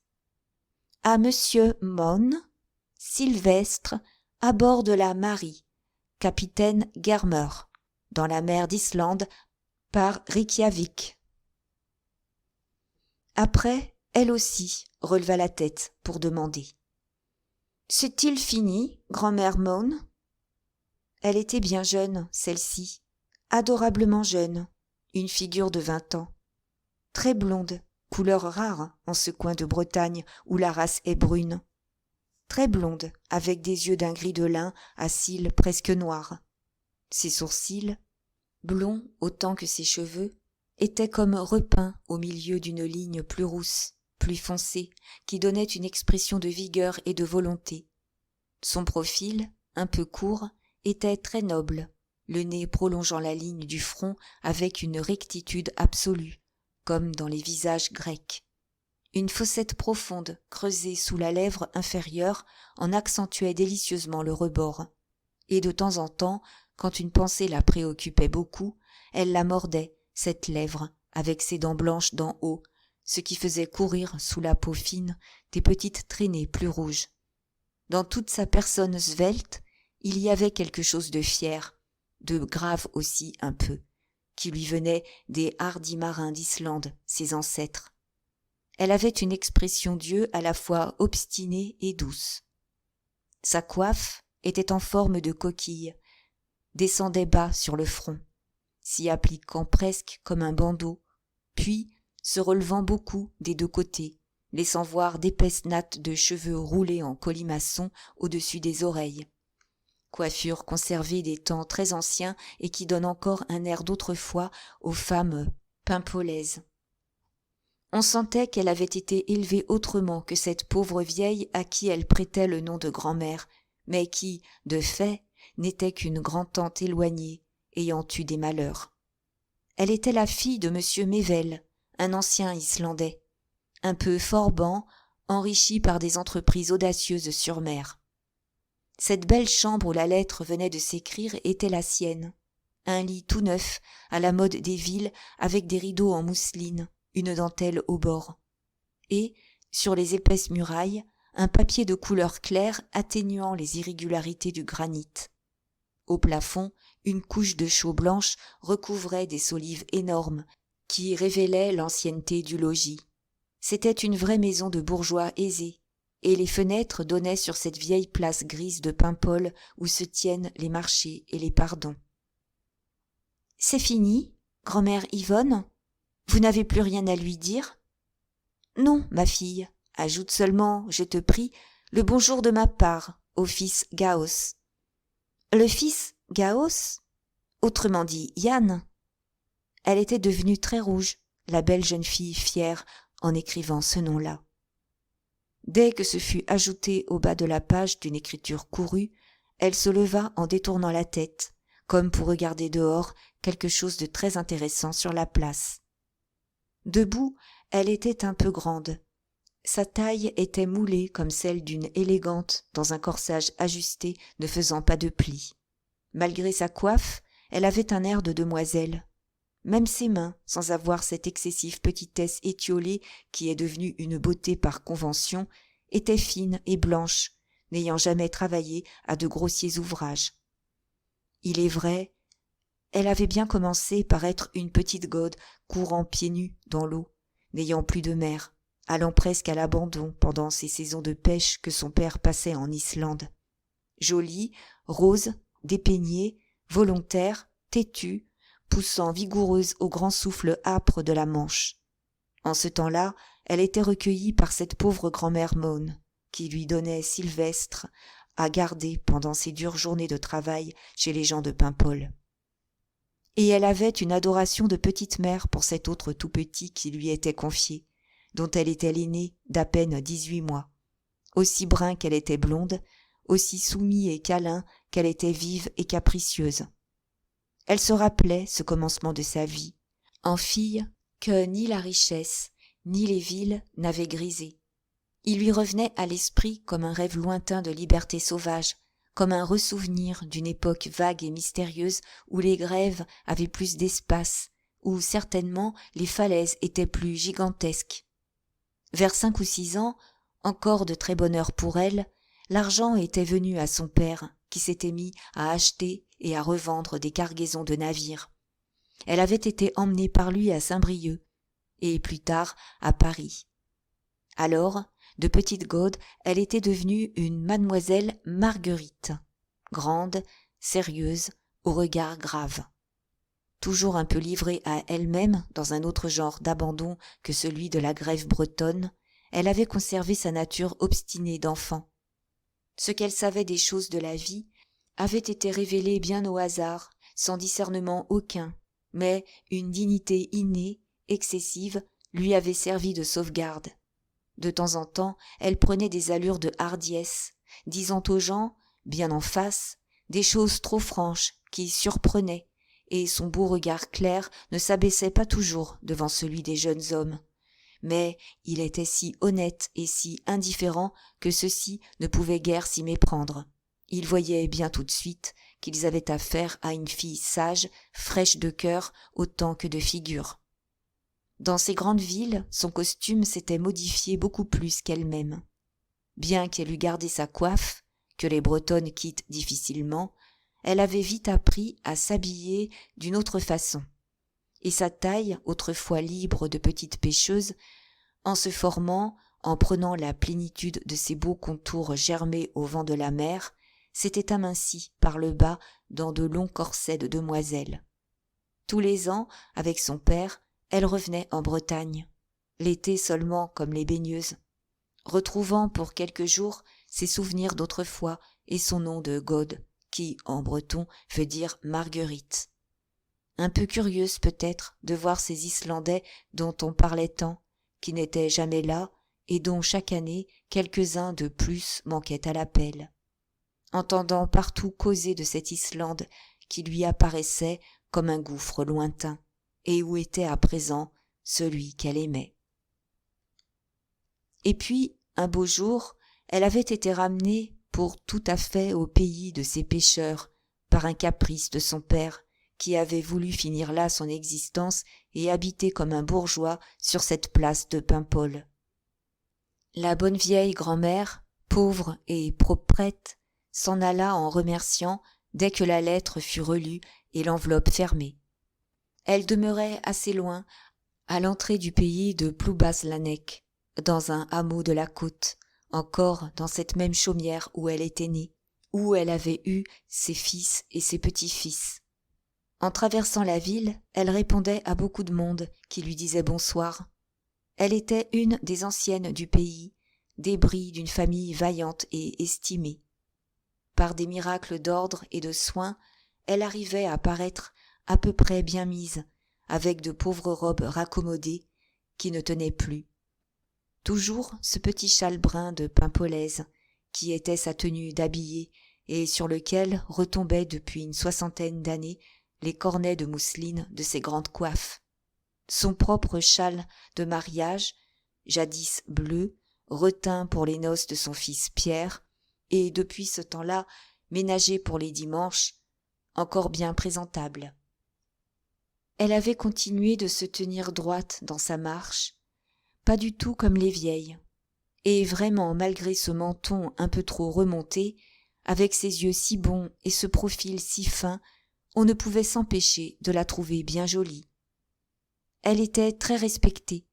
À Monsieur Mon, Sylvestre, à bord de la Marie, capitaine Germer, dans la mer d'Islande, par Reykjavik. Après, elle aussi releva la tête pour demander. « C'est-il fini, grand-mère Mon ?» Elle était bien jeune, celle-ci, adorablement jeune, une figure de 20 ans. Très blonde, couleur rare en ce coin de Bretagne où la race est brune. Très blonde, avec des yeux d'un gris de lin à cils presque noirs. Ses sourcils, blonds autant que ses cheveux, étaient comme repeints au milieu d'une ligne plus rousse, plus foncée, qui donnait une expression de vigueur et de volonté. Son profil, un peu court, était très noble, le nez prolongeant la ligne du front avec une rectitude absolue, comme dans les visages grecs. Une fossette profonde, creusée sous la lèvre inférieure, en accentuait délicieusement le rebord. Et de temps en temps, quand une pensée la préoccupait beaucoup, elle la mordait, cette lèvre, avec ses dents blanches d'en haut, ce qui faisait courir sous la peau fine des petites traînées plus rouges. Dans toute sa personne svelte, il y avait quelque chose de fier, de grave aussi un peu, qui lui venait des hardis marins d'Islande, ses ancêtres. Elle avait une expression d'yeux à la fois obstinée et douce. Sa coiffe était en forme de coquille, descendait bas sur le front, s'y appliquant presque comme un bandeau, puis se relevant beaucoup des 2 côtés, laissant voir d'épaisses nattes de cheveux roulés en colimaçon au-dessus des oreilles. Coiffure conservée des temps très anciens et qui donne encore un air d'autrefois aux femmes pimpolaises. On sentait qu'elle avait été élevée autrement que cette pauvre vieille à qui elle prêtait le nom de grand-mère, mais qui, de fait, n'était qu'une grand-tante éloignée, ayant eu des malheurs. Elle était la fille de M. Mével, un ancien Islandais, un peu forban, enrichi par des entreprises audacieuses sur mer. Cette belle chambre où la lettre venait de s'écrire était la sienne, un lit tout neuf, à la mode des villes, avec des rideaux en mousseline, une dentelle au bord. Et, sur les épaisses murailles, un papier de couleur claire atténuant les irrégularités du granit. Au plafond, une couche de chaux blanche recouvrait des solives énormes qui révélaient l'ancienneté du logis. C'était une vraie maison de bourgeois aisés, et les fenêtres donnaient sur cette vieille place grise de Paimpol où se tiennent les marchés et les pardons. « C'est fini, grand-mère Yvonne ? Vous n'avez plus rien à lui dire ? » ?»« Non, ma fille, ajoute seulement, je te prie, le bonjour de ma part au fils Gauss. »« Le fils Gauss ? Autrement dit Yann ?» Elle était devenue très rouge, la belle jeune fille fière, en écrivant ce nom-là. Dès que ce fut ajouté au bas de la page d'une écriture courue, elle se leva en détournant la tête, comme pour regarder dehors quelque chose de très intéressant sur la place. Debout, elle était un peu grande. Sa taille était moulée comme celle d'une élégante dans un corsage ajusté ne faisant pas de plis. Malgré sa coiffe, elle avait un air de demoiselle. Même ses mains, sans avoir cette excessive petitesse étiolée qui est devenue une beauté par convention, étaient fines et blanches, n'ayant jamais travaillé à de grossiers ouvrages. Il est vrai, elle avait bien commencé par être une petite gode courant pieds nus dans l'eau, n'ayant plus de mère, allant presque à l'abandon pendant ces saisons de pêche que son père passait en Islande. Jolie, rose, dépeignée, volontaire, têtue, poussant vigoureuse au grand souffle âpre de la Manche. En ce temps-là, elle était recueillie par cette pauvre grand-mère Mone, qui lui donnait Sylvestre à garder pendant ses dures journées de travail chez les gens de Paimpol. Et elle avait une adoration de petite mère pour cet autre tout petit qui lui était confié, dont elle était l'aînée d'à peine 18 mois. Aussi brun qu'elle était blonde, aussi soumis et câlin qu'elle était vive et capricieuse. Elle se rappelait ce commencement de sa vie, en fille que ni la richesse, ni les villes n'avaient grisé. Il lui revenait à l'esprit comme un rêve lointain de liberté sauvage, comme un ressouvenir d'une époque vague et mystérieuse où les grèves avaient plus d'espace, où certainement les falaises étaient plus gigantesques. Vers 5 ou 6 ans, encore de très bonne heure pour elle, l'argent était venu à son père, qui s'était mis à acheter et à revendre des cargaisons de navires. Elle avait été emmenée par lui à Saint-Brieuc, et plus tard à Paris. Alors, de petite gaude, elle était devenue une mademoiselle Marguerite, grande, sérieuse, au regard grave. Toujours un peu livrée à elle-même dans un autre genre d'abandon que celui de la grève bretonne, elle avait conservé sa nature obstinée d'enfant. Ce qu'elle savait des choses de la vie avait été révélé bien au hasard, sans discernement aucun, mais une dignité innée, excessive, lui avait servi de sauvegarde. De temps en temps, elle prenait des allures de hardiesse, disant aux gens, bien en face, des choses trop franches qui surprenaient, et son beau regard clair ne s'abaissait pas toujours devant celui des jeunes hommes. Mais il était si honnête et si indifférent que ceux-ci ne pouvaient guère s'y méprendre. Ils voyaient bien tout de suite qu'ils avaient affaire à une fille sage, fraîche de cœur autant que de figure. Dans ces grandes villes, son costume s'était modifié beaucoup plus qu'elle-même. Bien qu'elle eût gardé sa coiffe, que les Bretonnes quittent difficilement, elle avait vite appris à s'habiller d'une autre façon. Et sa taille, autrefois libre de petite pêcheuse, en se formant, en prenant la plénitude de ses beaux contours germés au vent de la mer, s'était amincie par le bas dans de longs corsets de demoiselle. Tous les ans, avec son père, elle revenait en Bretagne, l'été seulement comme les baigneuses, retrouvant pour quelques jours ses souvenirs d'autrefois et son nom de Gaude, qui, en breton, veut dire Marguerite. Un peu curieuse peut-être de voir ces Islandais dont on parlait tant, qui n'étaient jamais là et dont chaque année quelques-uns de plus manquaient à l'appel. Entendant partout causer de cette Islande qui lui apparaissait comme un gouffre lointain, et où était à présent celui qu'elle aimait. Et puis, un beau jour, elle avait été ramenée pour tout à fait au pays de ses pêcheurs par un caprice de son père, qui avait voulu finir là son existence et habiter comme un bourgeois sur cette place de Paimpol. La bonne vieille grand-mère, pauvre et proprette, s'en alla en remerciant dès que la lettre fut relue et l'enveloppe fermée. Elle demeurait assez loin, à l'entrée du pays de Ploubazlanec, dans un hameau de la côte, encore dans cette même chaumière où elle était née, où elle avait eu ses fils et ses petits-fils. En traversant la ville, elle répondait à beaucoup de monde qui lui disait bonsoir. Elle était une des anciennes du pays, débris d'une famille vaillante et estimée. Par des miracles d'ordre et de soin, elle arrivait à paraître à peu près bien mise, avec de pauvres robes raccommodées qui ne tenaient plus. Toujours ce petit châle brun de pimpolaise, qui était sa tenue d'habillée et sur lequel retombaient depuis une 60aine d'années les cornets de mousseline de ses grandes coiffes. Son propre châle de mariage, jadis bleu, retint pour les noces de son fils Pierre, et depuis ce temps-là ménagé pour les dimanches, encore bien présentable. Elle avait continué de se tenir droite dans sa marche, pas du tout comme les vieilles, et vraiment malgré ce menton un peu trop remonté, avec ses yeux si bons et ce profil si fin, on ne pouvait s'empêcher de la trouver bien jolie. Elle était très respectée,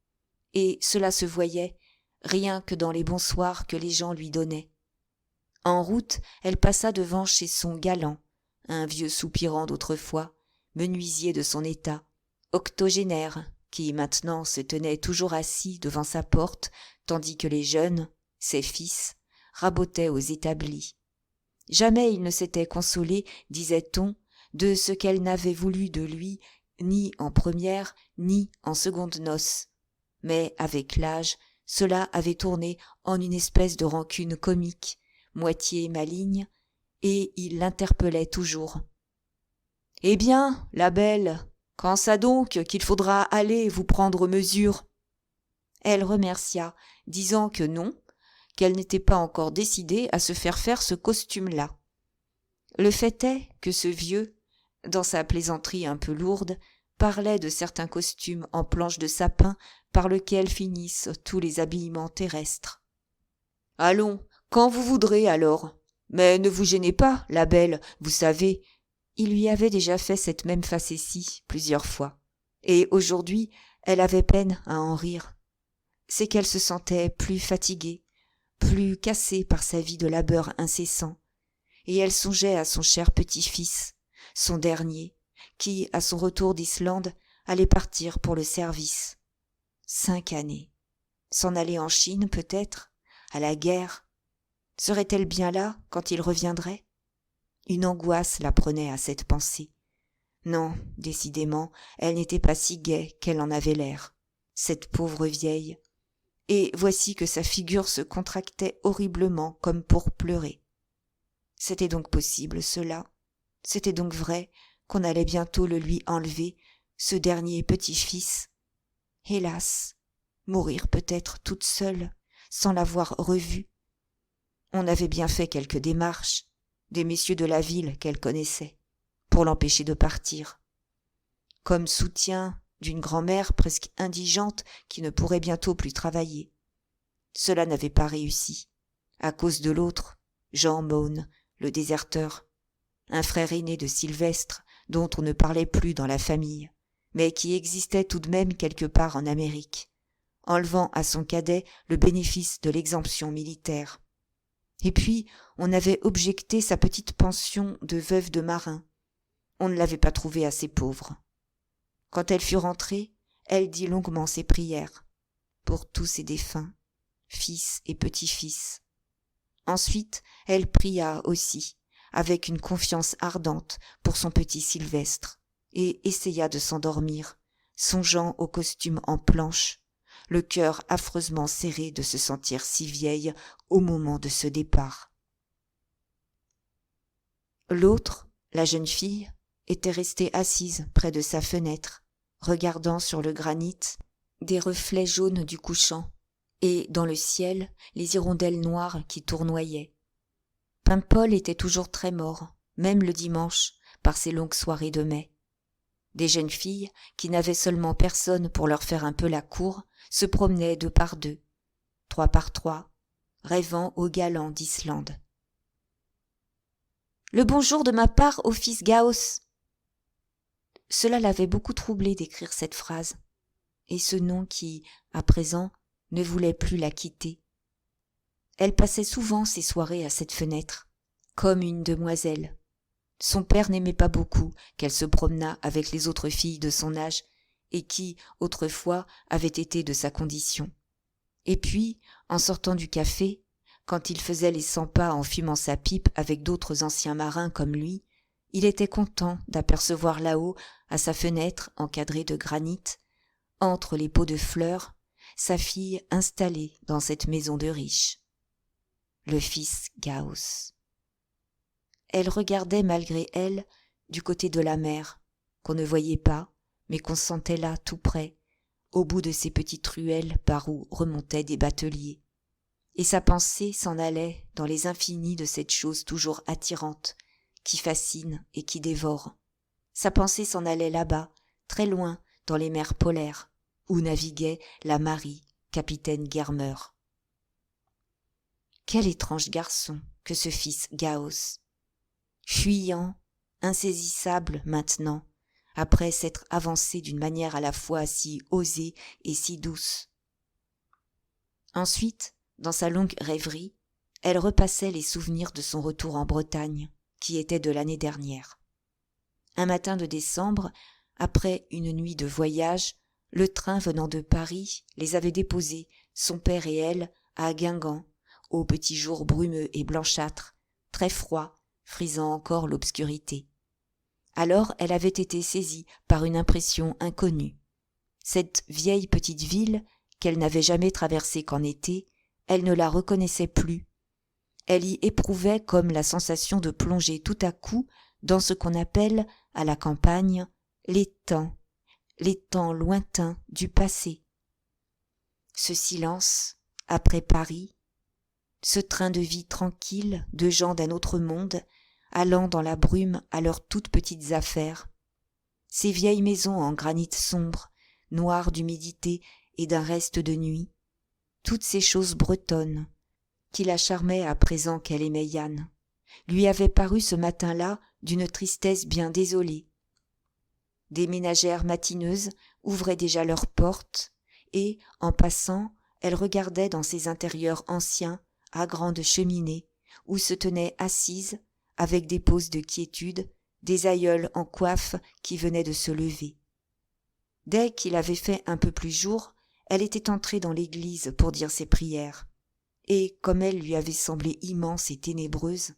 et cela se voyait rien que dans les bonsoirs que les gens lui donnaient. En route, elle passa devant chez son galant, un vieux soupirant d'autrefois, menuisier de son état, octogénaire, qui maintenant se tenait toujours assis devant sa porte, tandis que les jeunes, ses fils, rabotaient aux établis. Jamais il ne s'était consolé, disait-on, de ce qu'elle n'avait voulu de lui, ni en première, ni en seconde noces. Mais avec l'âge, cela avait tourné en une espèce de rancune comique, moitié maligne, et il l'interpellait toujours. « Eh bien, la belle, quand ça donc qu'il faudra aller vous prendre mesure ?» Elle remercia, disant que non, qu'elle n'était pas encore décidée à se faire ce costume-là. Le fait est que ce vieux, dans sa plaisanterie un peu lourde, parlait de certains costumes en planches de sapin par lesquels finissent tous les habillements terrestres. « Allons, quand vous voudrez alors. Mais ne vous gênez pas, la belle, vous savez. » Il lui avait déjà fait cette même facétie plusieurs fois, et aujourd'hui elle avait peine à en rire. C'est qu'elle se sentait plus fatiguée, plus cassée par sa vie de labeur incessant, et elle songeait à son cher petit-fils, son dernier, qui, à son retour d'Islande, allait partir pour le service. 5 années. S'en aller en Chine, peut-être, à la guerre. Serait-elle bien là quand il reviendrait ? Une angoisse la prenait à cette pensée. Non, décidément, elle n'était pas si gaie qu'elle en avait l'air, cette pauvre vieille. Et voici que sa figure se contractait horriblement comme pour pleurer. C'était donc possible cela ? C'était donc vrai qu'on allait bientôt le lui enlever, ce dernier petit-fils ? Hélas, mourir peut-être toute seule, sans l'avoir revu. On avait bien fait quelques démarches, des messieurs de la ville qu'elle connaissait, pour l'empêcher de partir. Comme soutien d'une grand-mère presque indigente qui ne pourrait bientôt plus travailler. Cela n'avait pas réussi, à cause de l'autre, Jean Maughn, le déserteur, un frère aîné de Sylvestre dont on ne parlait plus dans la famille, mais qui existait tout de même quelque part en Amérique, enlevant à son cadet le bénéfice de l'exemption militaire. Et puis, on avait objecté sa petite pension de veuve de marin. On ne l'avait pas trouvée assez pauvre. Quand elle fut rentrée, elle dit longuement ses prières, pour tous ses défunts, fils et petits-fils. Ensuite, elle pria aussi, avec une confiance ardente pour son petit Sylvestre, et essaya de s'endormir, songeant au costume en planche, le cœur affreusement serré de se sentir si vieille au moment de ce départ. L'autre, la jeune fille, était restée assise près de sa fenêtre, regardant sur le granit des reflets jaunes du couchant, et dans le ciel les hirondelles noires qui tournoyaient. Paimpol était toujours très mort, même le dimanche, par ses longues soirées de mai. Des jeunes filles, qui n'avaient seulement personne pour leur faire un peu la cour, se promenaient 2 par 2, 3 par 3, rêvant aux galants d'Islande. « Le bonjour de ma part au fils Gauss !» Cela l'avait beaucoup troublé d'écrire cette phrase, et ce nom qui, à présent, ne voulait plus la quitter. Elle passait souvent ses soirées à cette fenêtre, comme une demoiselle. Son père n'aimait pas beaucoup qu'elle se promenât avec les autres filles de son âge et qui, autrefois, avaient été de sa condition. Et puis, en sortant du café, quand il faisait les 100 pas en fumant sa pipe avec d'autres anciens marins comme lui, il était content d'apercevoir là-haut, à sa fenêtre encadrée de granit, entre les pots de fleurs, sa fille installée dans cette maison de riche. Le fils Gauss. Elle regardait malgré elle du côté de la mer, qu'on ne voyait pas, mais qu'on sentait là tout près, au bout de ces petites ruelles par où remontaient des bateliers. Et sa pensée s'en allait dans les infinis de cette chose toujours attirante, qui fascine et qui dévore. Sa pensée s'en allait là-bas, très loin, dans les mers polaires, où naviguait la Marie, capitaine Germer. Quel étrange garçon que ce fils Gauss! Fuyant, insaisissable maintenant, après s'être avancé d'une manière à la fois si osée et si douce. Ensuite, dans sa longue rêverie, elle repassait les souvenirs de son retour en Bretagne, qui était de l'année dernière. Un matin de décembre, après une nuit de voyage, le train venant de Paris les avait déposés, son père et elle, à Guingamp, au petit jour brumeux et blanchâtre, très froid, frisant encore l'obscurité. Alors elle avait été saisie par une impression inconnue. Cette vieille petite ville, qu'elle n'avait jamais traversée qu'en été, elle ne la reconnaissait plus. Elle y éprouvait comme la sensation de plonger tout à coup dans ce qu'on appelle, à la campagne, les temps lointains du passé. Ce silence, après Paris, ce train de vie tranquille de gens d'un autre monde, allant dans la brume à leurs toutes petites affaires, ces vieilles maisons en granit sombre, noires d'humidité et d'un reste de nuit, toutes ces choses bretonnes, qui la charmaient à présent qu'elle aimait Yann, lui avaient paru ce matin-là d'une tristesse bien désolée. Des ménagères matineuses ouvraient déjà leurs portes, et, en passant, elle regardait dans ces intérieurs anciens, à grandes cheminées, où se tenaient assises, avec des poses de quiétude, des aïeules en coiffe qui venaient de se lever. Dès qu'il avait fait un peu plus jour, elle était entrée dans l'église pour dire ses prières. Et comme elle lui avait semblé immense et ténébreuse,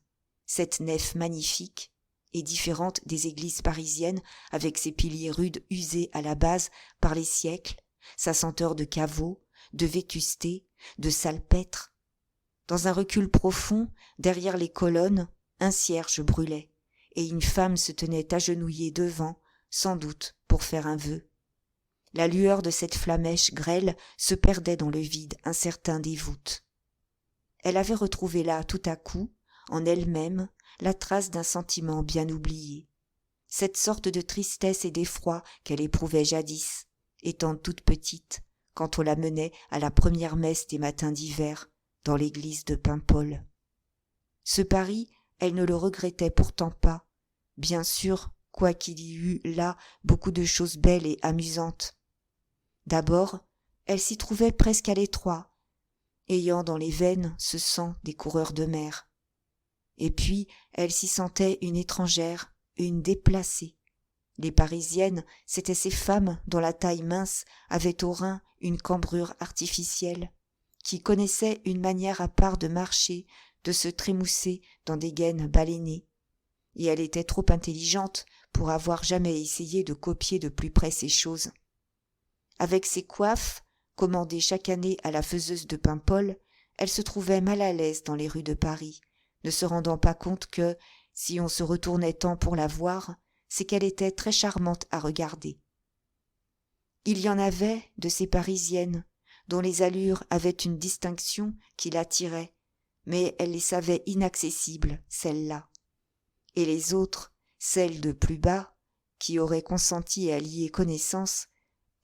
cette nef magnifique, et différente des églises parisiennes avec ses piliers rudes usés à la base par les siècles, sa senteur de caveau, de vétusté, de salpêtre. Dans un recul profond, derrière les colonnes, un cierge brûlait, et une femme se tenait agenouillée devant, sans doute pour faire un vœu. La lueur de cette flammèche grêle se perdait dans le vide incertain des voûtes. Elle avait retrouvé là, tout à coup, en elle-même, la trace d'un sentiment bien oublié, cette sorte de tristesse et d'effroi qu'elle éprouvait jadis, étant toute petite, quand on la menait à la première messe des matins d'hiver, dans l'église de Paimpol. Ce Paris, elle ne le regrettait pourtant pas, bien sûr, quoiqu'il y eût là beaucoup de choses belles et amusantes. D'abord, elle s'y trouvait presque à l'étroit, ayant dans les veines ce sang des coureurs de mer. Et puis, elle s'y sentait une étrangère, une déplacée. Les Parisiennes, c'étaient ces femmes dont la taille mince avait au rein une cambrure artificielle, qui connaissaient une manière à part de marcher, de se trémousser dans des gaines baleinées. Et elle était trop intelligente pour avoir jamais essayé de copier de plus près ces choses. Avec ses coiffes, commandées chaque année à la faiseuse de Paimpol, elle se trouvait mal à l'aise dans les rues de Paris, ne se rendant pas compte que, si on se retournait tant pour la voir, c'est qu'elle était très charmante à regarder. Il y en avait de ces Parisiennes, dont les allures avaient une distinction qui l'attirait, mais elle les savait inaccessibles, celles-là. Et les autres, celles de plus bas, qui auraient consenti à lier connaissance,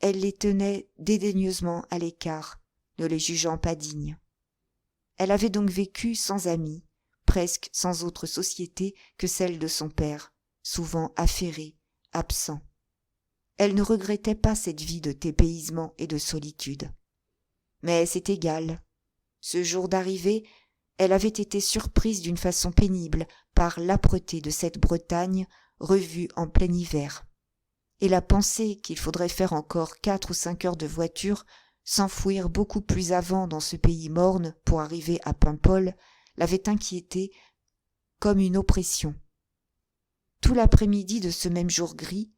elle les tenait dédaigneusement à l'écart, ne les jugeant pas dignes. Elle avait donc vécu sans amis, presque sans autre société que celle de son père, souvent affairé, absent. Elle ne regrettait pas cette vie de dépaysement et de solitude. Mais c'est égal. Ce jour d'arrivée, elle avait été surprise d'une façon pénible par l'âpreté de cette Bretagne revue en plein hiver. Et la pensée qu'il faudrait faire encore 4 ou 5 heures de voiture, s'enfouir beaucoup plus avant dans ce pays morne pour arriver à Paimpol, l'avait inquiétée comme une oppression. Tout l'après-midi de ce même jour gris,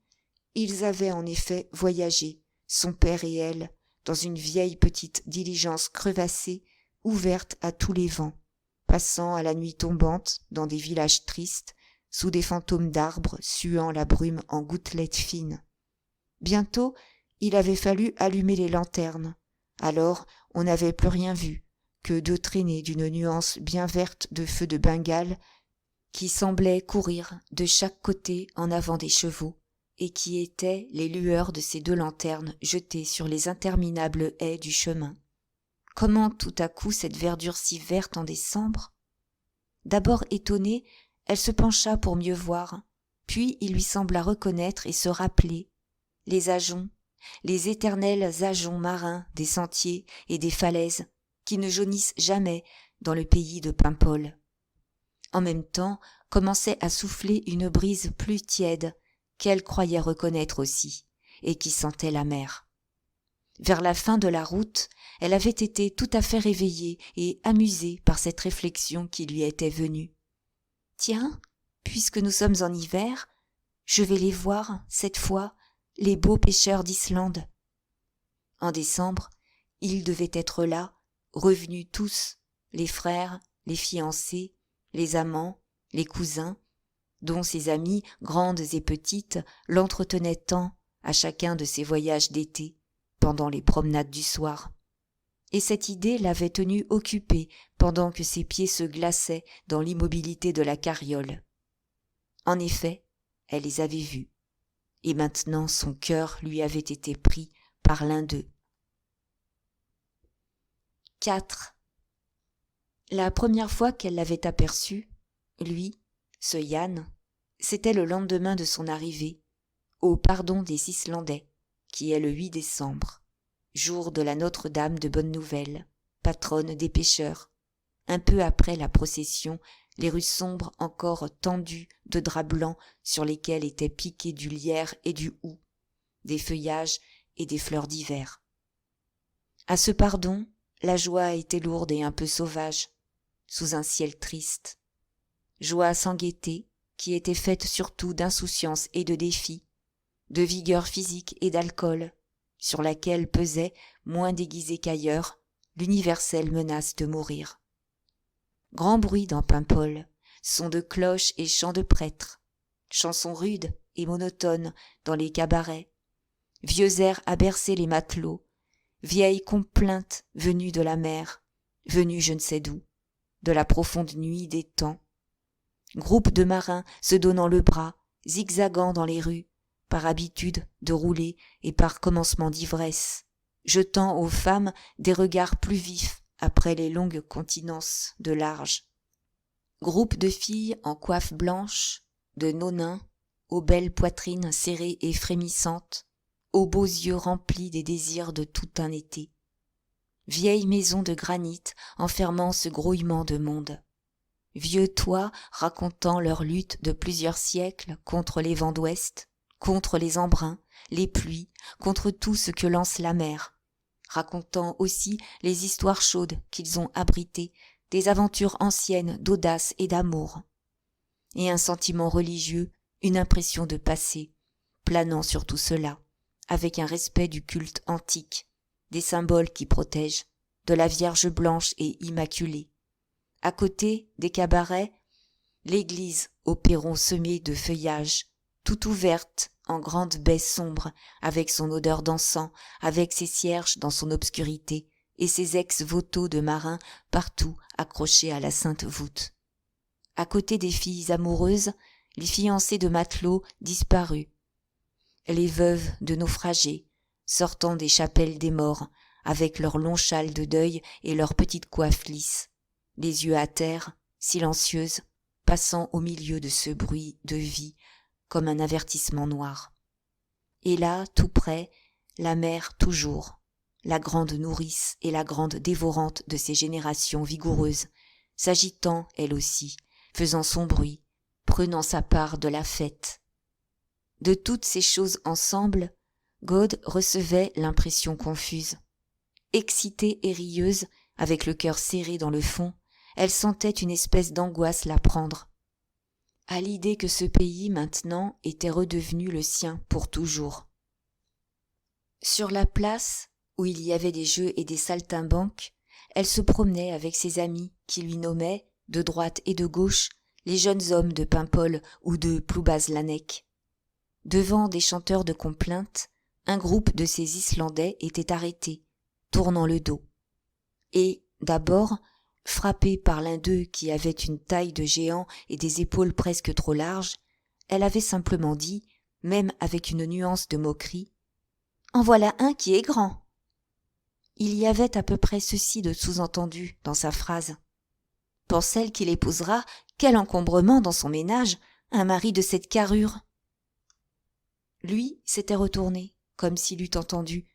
ils avaient en effet voyagé, son père et elle, dans une vieille petite diligence crevassée, ouverte à tous les vents, passant à la nuit tombante dans des villages tristes, sous des fantômes d'arbres suant la brume en gouttelettes fines. Bientôt, il avait fallu allumer les lanternes. Alors, on n'avait plus rien vu, que 2 traînées d'une nuance bien verte de feux de Bengale qui semblaient courir de chaque côté en avant des chevaux, et qui étaient les lueurs de ces 2 lanternes jetées sur les interminables haies du chemin. Comment tout à coup cette verdure si verte en décembre ? D'abord étonnée, elle se pencha pour mieux voir, puis il lui sembla reconnaître et se rappeler les ajoncs, les éternels ajoncs marins des sentiers et des falaises qui ne jaunissent jamais dans le pays de Paimpol. En même temps, commençait à souffler une brise plus tiède qu'elle croyait reconnaître aussi, et qui sentait la mer. Vers la fin de la route, elle avait été tout à fait réveillée et amusée par cette réflexion qui lui était venue. « Tiens, puisque nous sommes en hiver, je vais les voir, cette fois, les beaux pêcheurs d'Islande. » En décembre, ils devaient être là, revenus tous, les frères, les fiancés, les amants, les cousins, dont ses amies, grandes et petites, l'entretenaient tant à chacun de ses voyages d'été, pendant les promenades du soir. Et cette idée l'avait tenue occupée pendant que ses pieds se glaçaient dans l'immobilité de la carriole. En effet, elle les avait vus, et maintenant son cœur lui avait été pris par l'un d'eux. 4. La première fois qu'elle l'avait aperçu, lui, ce Yann, c'était le lendemain de son arrivée, au pardon des Islandais, qui est le 8 décembre, jour de la Notre-Dame de Bonne-Nouvelle, patronne des pêcheurs, un peu après la procession, les rues sombres encore tendues de draps blancs sur lesquels étaient piqués du lierre et du houx, des feuillages et des fleurs d'hiver. À ce pardon, la joie était lourde et un peu sauvage, sous un ciel triste. Joie sans gaieté, qui était faite surtout d'insouciance et de défi, de vigueur physique et d'alcool, sur laquelle pesait, moins déguisée qu'ailleurs, l'universelle menace de mourir. Grand bruit dans Paimpol, sons de cloches et chants de prêtres, chansons rudes et monotones dans les cabarets, vieux airs à bercer les matelots, vieilles complaintes venues de la mer, venues je ne sais d'où, de la profonde nuit des temps, groupes de marins se donnant le bras, zigzagant dans les rues, par habitude de rouler et par commencement d'ivresse, jetant aux femmes des regards plus vifs après les longues continences de large. Groupes de filles en coiffes blanches, de nonins, aux belles poitrines serrées et frémissantes, aux beaux yeux remplis des désirs de tout un été. Vieilles maisons de granit enfermant ce grouillement de monde. Vieux toits racontant leur lutte de plusieurs siècles contre les vents d'ouest, contre les embruns, les pluies, contre tout ce que lance la mer, racontant aussi les histoires chaudes qu'ils ont abritées, des aventures anciennes d'audace et d'amour. Et un sentiment religieux, une impression de passé, planant sur tout cela, avec un respect du culte antique, des symboles qui protègent, de la Vierge blanche et immaculée. À côté des cabarets, l'église au perron semé de feuillages, toute ouverte en grande baie sombre, avec son odeur d'encens, avec ses cierges dans son obscurité, et ses ex-voto de marins partout accrochés à la sainte voûte. À côté des filles amoureuses, les fiancés de matelots disparus, les veuves de naufragés, sortant des chapelles des morts, avec leurs longs châles de deuil et leurs petites coiffes lisses, les yeux à terre, silencieuses, passant au milieu de ce bruit de vie comme un avertissement noir. Et là, tout près, la mère toujours, la grande nourrice et la grande dévorante de ces générations vigoureuses, s'agitant elle aussi, faisant son bruit, prenant sa part de la fête. De toutes ces choses ensemble, Gaude recevait l'impression confuse. Excitée et rieuse, avec le cœur serré dans le fond, elle sentait une espèce d'angoisse la prendre. À l'idée que ce pays, maintenant, était redevenu le sien pour toujours. Sur la place, où il y avait des jeux et des saltimbanques, elle se promenait avec ses amis qui lui nommaient, de droite et de gauche, les jeunes hommes de Paimpol ou de Ploubazlanec. Devant des chanteurs de complaintes, un groupe de ces Islandais était arrêté, tournant le dos. Et, d'abord, frappée par l'un d'eux qui avait une taille de géant et des épaules presque trop larges, elle avait simplement dit, même avec une nuance de moquerie, « En voilà un qui est grand !» Il y avait à peu près ceci de sous-entendu dans sa phrase. « Pour celle qui l'épousera, quel encombrement dans son ménage, un mari de cette carrure !» Lui s'était retourné, comme s'il eût entendu,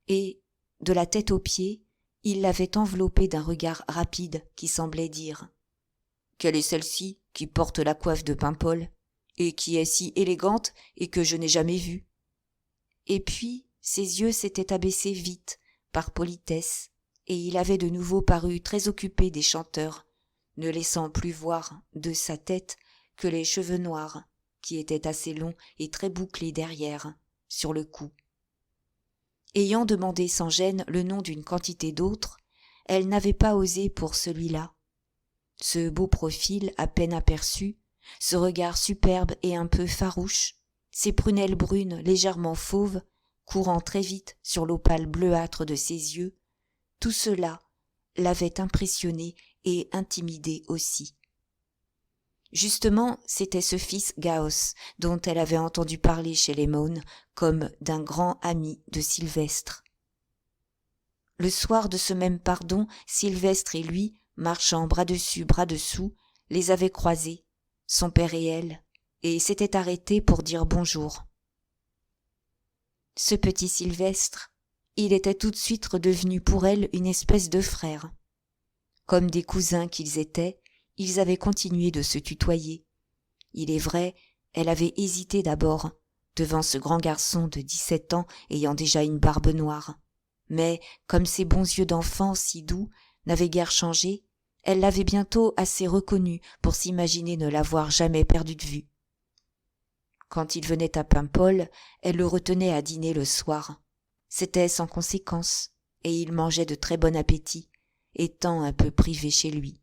et, de la tête aux pieds, il l'avait enveloppée d'un regard rapide qui semblait dire « Quelle est celle-ci qui porte la coiffe de Paimpol, et qui est si élégante et que je n'ai jamais vue ?» Et puis, ses yeux s'étaient abaissés vite, par politesse, et il avait de nouveau paru très occupé des chanteurs, ne laissant plus voir de sa tête que les cheveux noirs, qui étaient assez longs et très bouclés derrière, sur le cou. Ayant demandé sans gêne le nom d'une quantité d'autres, elle n'avait pas osé pour celui-là. Ce beau profil à peine aperçu, ce regard superbe et un peu farouche, ces prunelles brunes légèrement fauves, courant très vite sur l'opale bleuâtre de ses yeux, tout cela l'avait impressionné et intimidé aussi. Justement, c'était ce fils Gauss dont elle avait entendu parler chez les Maunes comme d'un grand ami de Sylvestre. Le soir de ce même pardon, Sylvestre et lui, marchant bras dessus, bras dessous, les avaient croisés, son père et elle, et s'étaient arrêtés pour dire bonjour. Ce petit Sylvestre, il était tout de suite redevenu pour elle une espèce de frère. Comme des cousins qu'ils étaient, ils avaient continué de se tutoyer. Il est vrai, elle avait hésité d'abord, devant ce grand garçon de 17 ans ayant déjà une barbe noire. Mais, comme ses bons yeux d'enfant si doux n'avaient guère changé, elle l'avait bientôt assez reconnu pour s'imaginer ne l'avoir jamais perdu de vue. Quand il venait à Paimpol, elle le retenait à dîner le soir. C'était sans conséquence, et il mangeait de très bon appétit, étant un peu privé chez lui.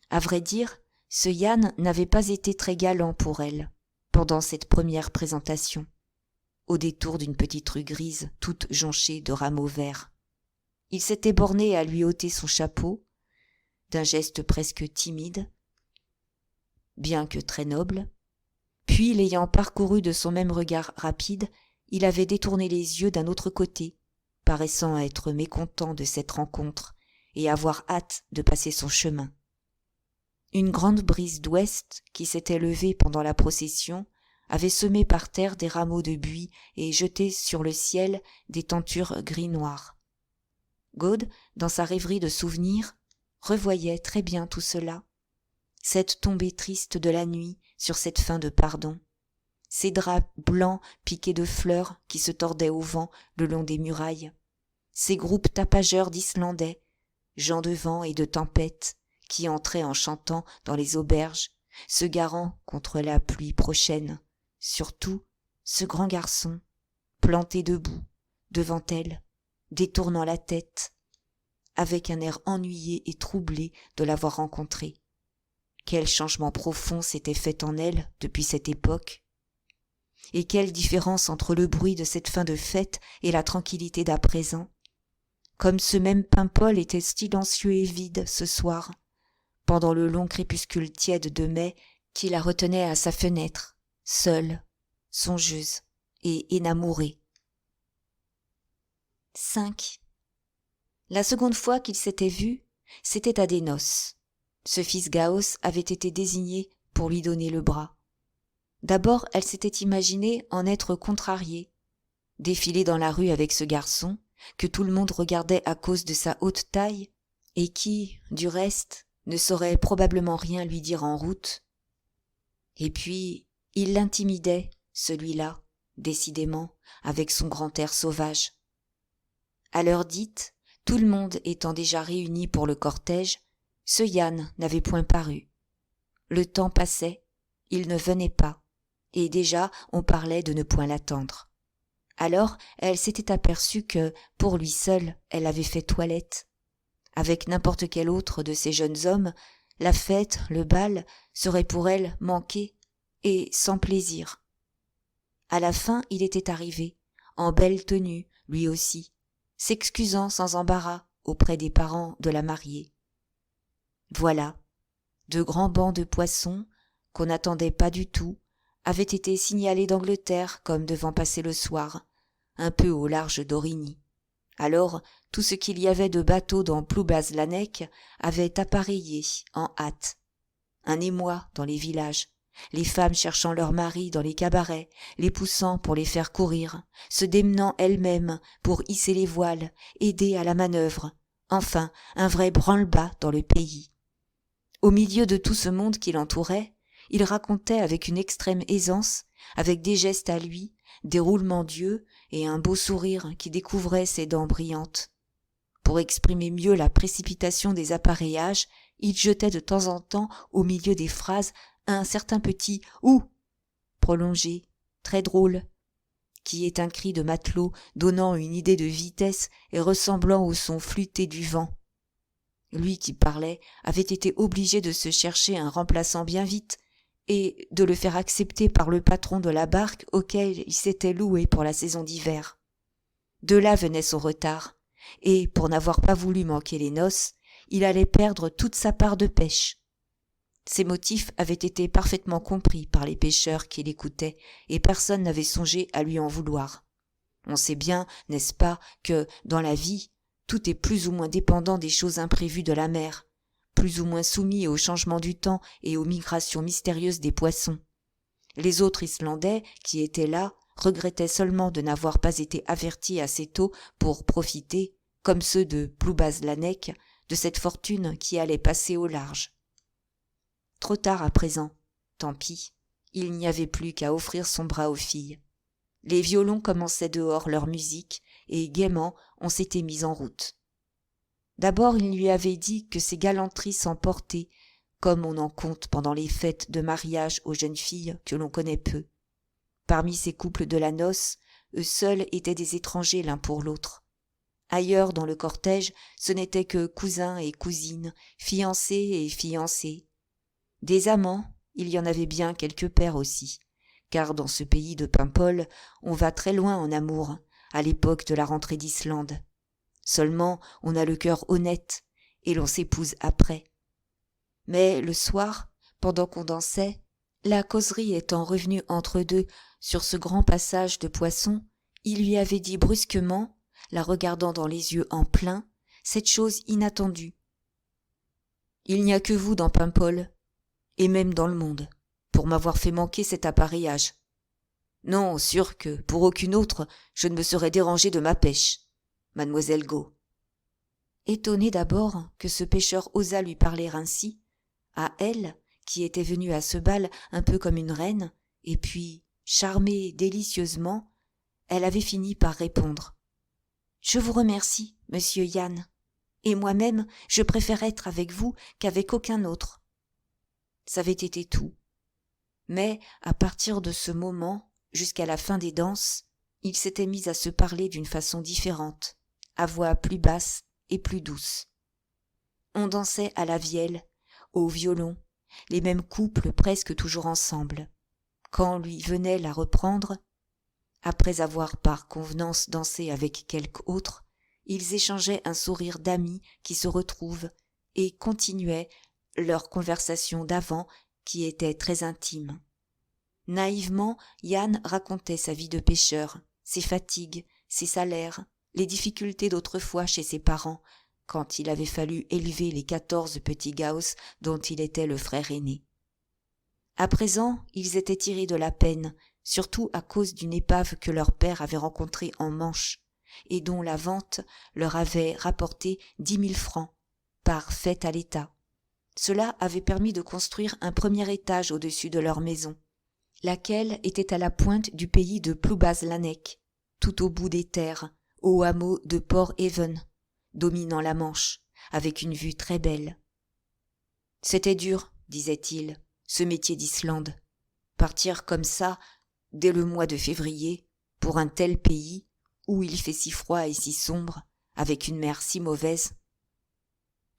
À vrai dire, ce Yann n'avait pas été très galant pour elle, pendant cette première présentation, au détour d'une petite rue grise, toute jonchée de rameaux verts. Il s'était borné à lui ôter son chapeau, d'un geste presque timide, bien que très noble, puis l'ayant parcouru de son même regard rapide, il avait détourné les yeux d'un autre côté, paraissant être mécontent de cette rencontre et avoir hâte de passer son chemin. Une grande brise d'ouest, qui s'était levée pendant la procession, avait semé par terre des rameaux de buis et jeté sur le ciel des tentures gris-noir. Gaude, dans sa rêverie de souvenirs, revoyait très bien tout cela, cette tombée triste de la nuit sur cette fin de pardon, ces draps blancs piqués de fleurs qui se tordaient au vent le long des murailles, ces groupes tapageurs d'Islandais, gens de vent et de tempête, qui entraient en chantant dans les auberges, se garant contre la pluie prochaine, surtout ce grand garçon, planté debout, devant elle, détournant la tête, avec un air ennuyé et troublé de l'avoir rencontré. Quel changement profond s'était fait en elle depuis cette époque, et quelle différence entre le bruit de cette fin de fête et la tranquillité d'à présent, comme ce même Paimpol était silencieux et vide ce soir, pendant le long crépuscule tiède de mai qui la retenait à sa fenêtre, seule, songeuse. et énamouré. 5. La seconde fois qu'ils s'étaient vus, c'était à des noces. Ce fils Gauss avait été désigné pour lui donner le bras. D'abord, elle s'était imaginée en être contrariée, défiler dans la rue avec ce garçon, que tout le monde regardait à cause de sa haute taille, et qui, du reste, ne saurait probablement rien lui dire en route. Et puis, il l'intimidait, celui-là, décidément, avec son grand air sauvage. À l'heure dite, tout le monde étant déjà réuni pour le cortège, ce Yann n'avait point paru. Le temps passait, il ne venait pas, et déjà on parlait de ne point l'attendre. Alors elle s'était aperçue que, pour lui seul, elle avait fait toilette. Avec n'importe quel autre de ces jeunes hommes, la fête, le bal, seraient pour elle manqués, et sans plaisir. À la fin, il était arrivé, en belle tenue, lui aussi, s'excusant sans embarras auprès des parents de la mariée. Voilà, de grands bancs de poissons, qu'on n'attendait pas du tout, avaient été signalés d'Angleterre comme devant passer le soir, un peu au large d'Origny. Alors, tout ce qu'il y avait de bateaux dans Ploubazlanec avait appareillé en hâte. Un émoi dans les villages, les femmes cherchant leurs maris dans les cabarets, les poussant pour les faire courir, se démenant elles-mêmes pour hisser les voiles, aider à la manœuvre, enfin un vrai branle-bas dans le pays. Au milieu de tout ce monde qui l'entourait, il racontait avec une extrême aisance, avec des gestes à lui, des roulements d'yeux et un beau sourire qui découvrait ses dents brillantes. Pour exprimer mieux la précipitation des appareillages, il jetait de temps en temps au milieu des phrases un certain petit « ou » prolongé, très drôle, qui est un cri de matelot donnant une idée de vitesse et ressemblant au son flûté du vent. Lui qui parlait avait été obligé de se chercher un remplaçant bien vite et de le faire accepter par le patron de la barque auquel il s'était loué pour la saison d'hiver. De là venait son retard, et pour n'avoir pas voulu manquer les noces, il allait perdre toute sa part de pêche. Ces motifs avaient été parfaitement compris par les pêcheurs qui l'écoutaient, et personne n'avait songé à lui en vouloir. On sait bien, n'est-ce pas, que, dans la vie, tout est plus ou moins dépendant des choses imprévues de la mer, plus ou moins soumis aux changements du temps et aux migrations mystérieuses des poissons. Les autres Islandais, qui étaient là, regrettaient seulement de n'avoir pas été avertis assez tôt pour profiter, comme ceux de Ploubazlanec, de cette fortune qui allait passer au large. Trop tard à présent, tant pis, il n'y avait plus qu'à offrir son bras aux filles. Les violons commençaient dehors leur musique, et gaiement on s'était mis en route. D'abord il lui avait dit que ces galanteries s'emportaient, comme on en compte pendant les fêtes de mariage aux jeunes filles que l'on connaît peu. Parmi ces couples de la noce, eux seuls étaient des étrangers l'un pour l'autre. Ailleurs dans le cortège, ce n'étaient que cousins et cousines, fiancés et fiancées. Des amants, il y en avait bien quelques pairs aussi, car dans ce pays de Paimpol, on va très loin en amour, à l'époque de la rentrée d'Islande. Seulement, on a le cœur honnête, et l'on s'épouse après. Mais le soir, pendant qu'on dansait, la causerie étant revenue entre deux sur ce grand passage de poissons, il lui avait dit brusquement, la regardant dans les yeux en plein, cette chose inattendue. « Il n'y a que vous dans Paimpol, et même dans le monde, pour m'avoir fait manquer cet appareillage. Non, sûr que, pour aucune autre, je ne me serais dérangé de ma pêche, mademoiselle Go. » Étonnée d'abord que ce pêcheur osât lui parler ainsi, à elle, qui était venue à ce bal un peu comme une reine, et puis, charmée délicieusement, elle avait fini par répondre. « Je vous remercie, monsieur Yann, et moi-même, je préfère être avec vous qu'avec aucun autre. » Ça avait été tout. Mais, à partir de ce moment, jusqu'à la fin des danses, ils s'étaient mis à se parler d'une façon différente, à voix plus basse et plus douce. On dansait à la vielle, au violon, les mêmes couples presque toujours ensemble. Quand lui venait la reprendre, après avoir par convenance dansé avec quelque autre, ils échangeaient un sourire d'amis qui se retrouvent et continuaient leur conversation d'avant qui était très intime. Naïvement, Yann racontait sa vie de pêcheur, ses fatigues, ses salaires, les difficultés d'autrefois chez ses parents, quand il avait fallu élever les 14 petits Gauss dont il était le frère aîné. À présent, ils étaient tirés de la peine, surtout à cause d'une épave que leur père avait rencontrée en Manche, et dont la vente leur avait rapporté 10 000 francs, par fait à l'État. Cela avait permis de construire un premier étage au-dessus de leur maison, laquelle était à la pointe du pays de Ploubazlanec, tout au bout des terres, au hameau de Port Even, dominant la Manche, avec une vue très belle. C'était dur, disait-il, ce métier d'Islande. Partir comme ça, dès le mois de février, pour un tel pays, où il fait si froid et si sombre, avec une mer si mauvaise.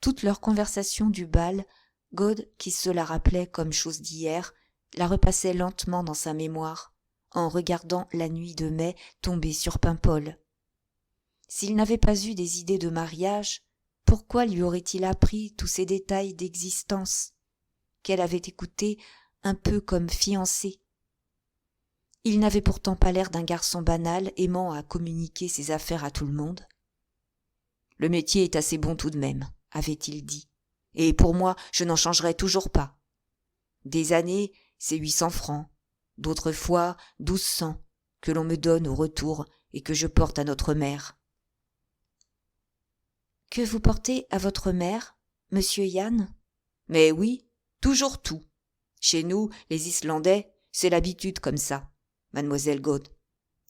Toute leur conversation du bal, God, qui se la rappelait comme chose d'hier, la repassait lentement dans sa mémoire, en regardant la nuit de mai tomber sur Paimpol. S'il n'avait pas eu des idées de mariage, pourquoi lui aurait-il appris tous ces détails d'existence, qu'elle avait écoutés un peu comme fiancé? Il n'avait pourtant pas l'air d'un garçon banal aimant à communiquer ses affaires à tout le monde. « Le métier est assez bon tout de même, » avait-il dit, « et pour moi, je n'en changerai toujours pas. Des années, c'est 800 francs, d'autres fois 1200, que l'on me donne au retour et que je porte à notre mère. »« Que vous portez à votre mère, monsieur Yann ?»« Mais oui, toujours tout. Chez nous, les Islandais, c'est l'habitude comme ça, mademoiselle God. »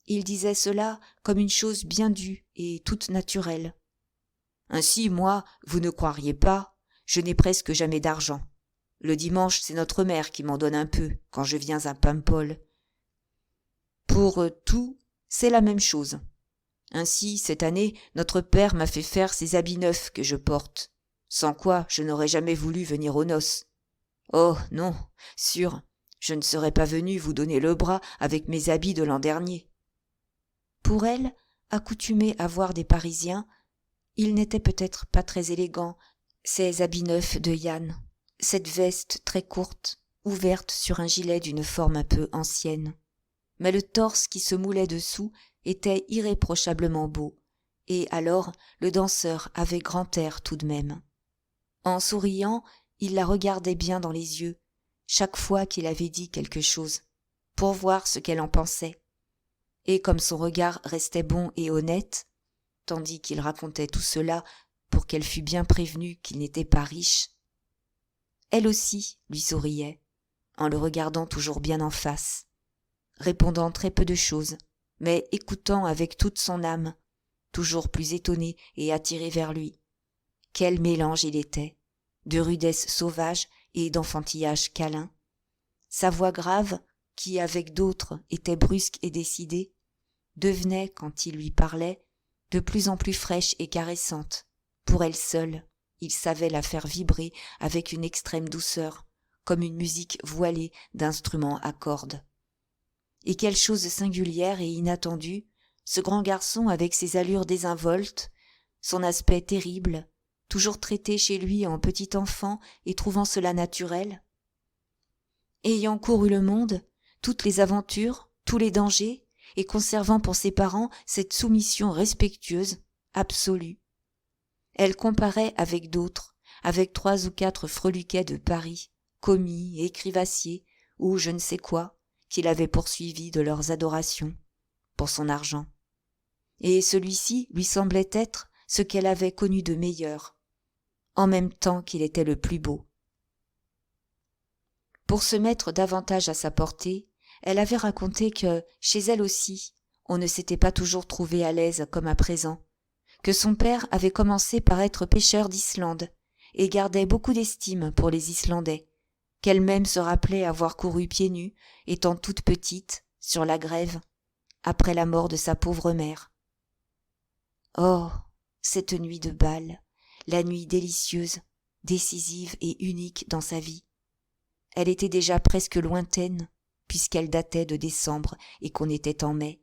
Il disait cela comme une chose bien due et toute naturelle. Ainsi, moi, vous ne croiriez pas, je n'ai presque jamais d'argent. Le dimanche, c'est notre mère qui m'en donne un peu quand je viens à Paimpol. Pour tout, c'est la même chose. Ainsi, cette année, notre père m'a fait faire ces habits neufs que je porte, sans quoi je n'aurais jamais voulu venir aux noces. Oh, non, sûr, je ne serais pas venu vous donner le bras avec mes habits de l'an dernier. Pour elle, accoutumée à voir des Parisiens, ils n'étaient peut-être pas très élégants, ces habits neufs de Yann, cette veste très courte, ouverte sur un gilet d'une forme un peu ancienne. Mais le torse qui se moulait dessous était irréprochablement beau, et alors le danseur avait grand air tout de même. En souriant, il la regardait bien dans les yeux, chaque fois qu'il avait dit quelque chose, pour voir ce qu'elle en pensait. Et comme son regard restait bon et honnête, tandis qu'il racontait tout cela pour qu'elle fût bien prévenue qu'il n'était pas riche, elle aussi lui souriait, en le regardant toujours bien en face, répondant très peu de choses, mais écoutant avec toute son âme, toujours plus étonnée et attirée vers lui. Quel mélange il était, de rudesse sauvage et d'enfantillage câlin. Sa voix grave, qui avec d'autres était brusque et décidée, devenait, quand il lui parlait, de plus en plus fraîche et caressante. Pour elle seule, il savait la faire vibrer avec une extrême douceur, comme une musique voilée d'instruments à cordes. Et quelle chose singulière et inattendue, ce grand garçon avec ses allures désinvoltes, son aspect terrible, toujours traité chez lui en petit enfant et trouvant cela naturel. Ayant couru le monde, toutes les aventures, tous les dangers, et conservant pour ses parents cette soumission respectueuse, absolue. Elle comparait avec d'autres, avec 3 ou 4 freluquets de Paris, commis, écrivassiers, ou je ne sais quoi, qu'il avait poursuivis de leurs adorations, pour son argent. Et celui-ci lui semblait être ce qu'elle avait connu de meilleur, en même temps qu'il était le plus beau. Pour se mettre davantage à sa portée, elle avait raconté que, chez elle aussi, on ne s'était pas toujours trouvé à l'aise comme à présent, que son père avait commencé par être pêcheur d'Islande et gardait beaucoup d'estime pour les Islandais, qu'elle-même se rappelait avoir couru pieds nus, étant toute petite, sur la grève, après la mort de sa pauvre mère. Oh, cette nuit de bal, la nuit délicieuse, décisive et unique dans sa vie. Elle était déjà presque lointaine, puisqu'elle datait de décembre et qu'on était en mai.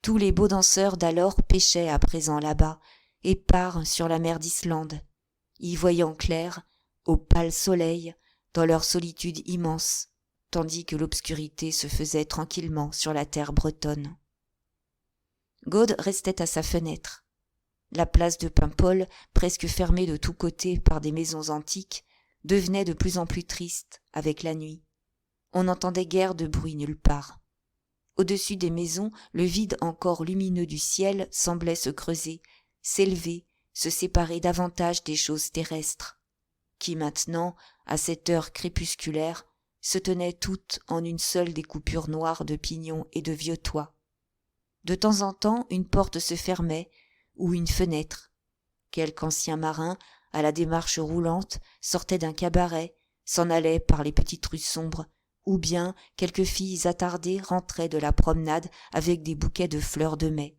Tous les beaux danseurs d'alors pêchaient à présent là-bas, épars sur la mer d'Islande, y voyant clair, au pâle soleil, dans leur solitude immense, tandis que l'obscurité se faisait tranquillement sur la terre bretonne. Gaude restait à sa fenêtre. La place de Paimpol, presque fermée de tous côtés par des maisons antiques, devenait de plus en plus triste avec la nuit. On n'entendait guère de bruit nulle part. Au-dessus des maisons, le vide encore lumineux du ciel semblait se creuser, s'élever, se séparer davantage des choses terrestres, qui maintenant, à cette heure crépusculaire, se tenaient toutes en une seule des coupures noires de pignons et de vieux toits. De temps en temps, une porte se fermait, ou une fenêtre. Quelque ancien marin, à la démarche roulante, sortait d'un cabaret, s'en allait par les petites rues sombres, ou bien quelques filles attardées rentraient de la promenade avec des bouquets de fleurs de mai.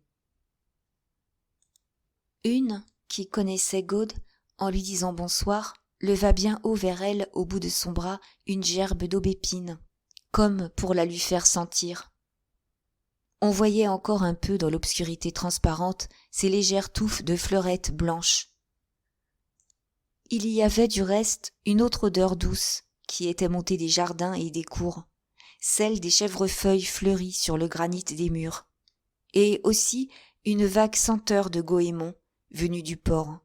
Une, qui connaissait Gaude, en lui disant bonsoir, leva bien haut vers elle au bout de son bras une gerbe d'aubépine, comme pour la lui faire sentir. On voyait encore un peu dans l'obscurité transparente ces légères touffes de fleurettes blanches. Il y avait du reste une autre odeur douce qui était montée des jardins et des cours, celle des chèvrefeuilles fleuries sur le granit des murs, et aussi une vague senteur de goémon venue du port.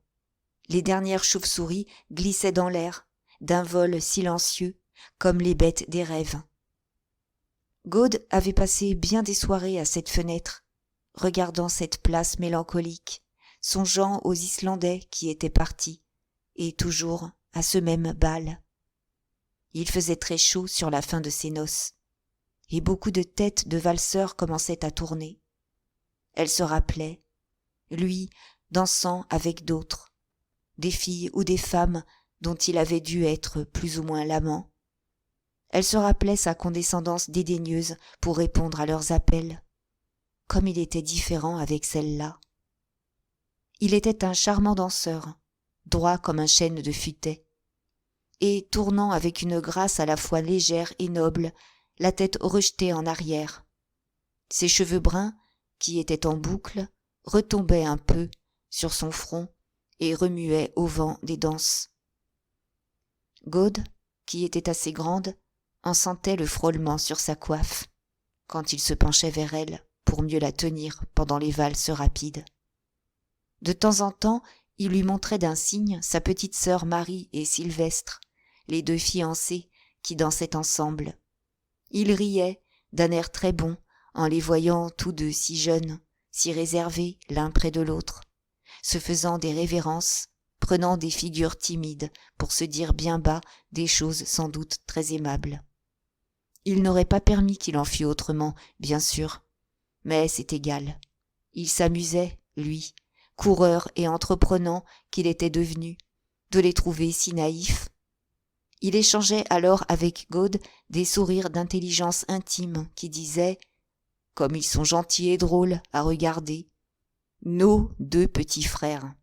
Les dernières chauves-souris glissaient dans l'air, d'un vol silencieux, comme les bêtes des rêves. Gaude avait passé bien des soirées à cette fenêtre, regardant cette place mélancolique, songeant aux Islandais qui étaient partis, et toujours à ce même bal. Il faisait très chaud sur la fin de ces noces, et beaucoup de têtes de valseurs commençaient à tourner. Elle se rappelait, lui dansant avec d'autres, des filles ou des femmes dont il avait dû être plus ou moins l'amant. Elle se rappelait sa condescendance dédaigneuse pour répondre à leurs appels. Comme il était différent avec celle-là. Il était un charmant danseur, droit comme un chêne de futaie, et tournant avec une grâce à la fois légère et noble, la tête rejetée en arrière. Ses cheveux bruns, qui étaient en boucle, retombaient un peu sur son front et remuaient au vent des danses. Gaude, qui était assez grande, en sentait le frôlement sur sa coiffe, quand il se penchait vers elle pour mieux la tenir pendant les valses rapides. De temps en temps, il lui montrait d'un signe sa petite sœur Marie et Sylvestre, les deux fiancés qui dansaient ensemble. Il riait, d'un air très bon, en les voyant tous deux si jeunes, si réservés l'un près de l'autre, se faisant des révérences, prenant des figures timides pour se dire bien bas des choses sans doute très aimables. Il n'aurait pas permis qu'il en fût autrement, bien sûr, mais c'est égal. Il s'amusait, lui, coureur et entreprenant qu'il était devenu, de les trouver si naïfs. Il échangeait alors avec Gaude des sourires d'intelligence intime qui disaient « Comme ils sont gentils et drôles à regarder, nos deux petits frères ».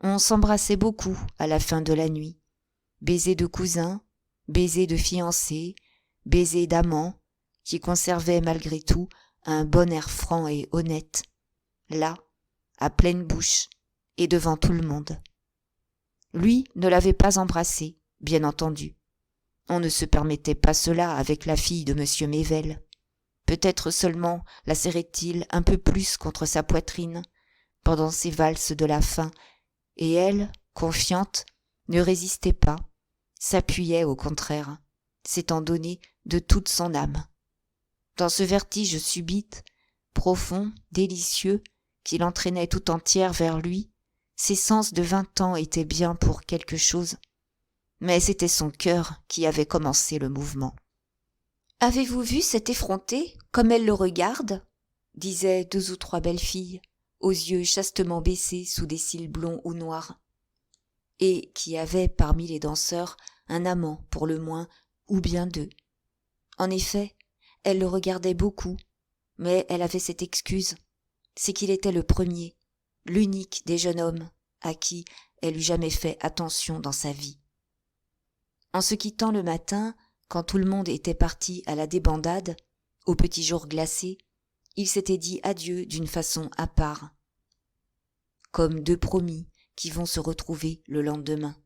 On s'embrassait beaucoup à la fin de la nuit. Baisers de cousins, baisers de fiancés, baisers d'amants, qui conservaient malgré tout un bon air franc et honnête, là, à pleine bouche, et devant tout le monde. Lui ne l'avait pas embrassée, bien entendu. On ne se permettait pas cela avec la fille de M. Mével. Peut-être seulement la serrait-il un peu plus contre sa poitrine, pendant ces valses de la fin, et elle, confiante, ne résistait pas, s'appuyait au contraire, s'étant donnée de toute son âme. Dans ce vertige subite, profond, délicieux, qui l'entraînait tout entière vers lui, ses sens de 20 ans étaient bien pour quelque chose, mais c'était son cœur qui avait commencé le mouvement. « Avez-vous vu cette effrontée, comme elle le regarde ?» disaient 2 ou 3 belles filles, aux yeux chastement baissés sous des cils blonds ou noirs, et qui avaient parmi les danseurs un amant pour le moins, ou bien 2. En effet, elle le regardait beaucoup, mais elle avait cette excuse, c'est qu'il était le premier, l'unique des jeunes hommes à qui elle eût jamais fait attention dans sa vie. En se quittant le matin, quand tout le monde était parti à la débandade, au petit jour glacé, il s'était dit adieu d'une façon à part, comme 2 promis qui vont se retrouver le lendemain.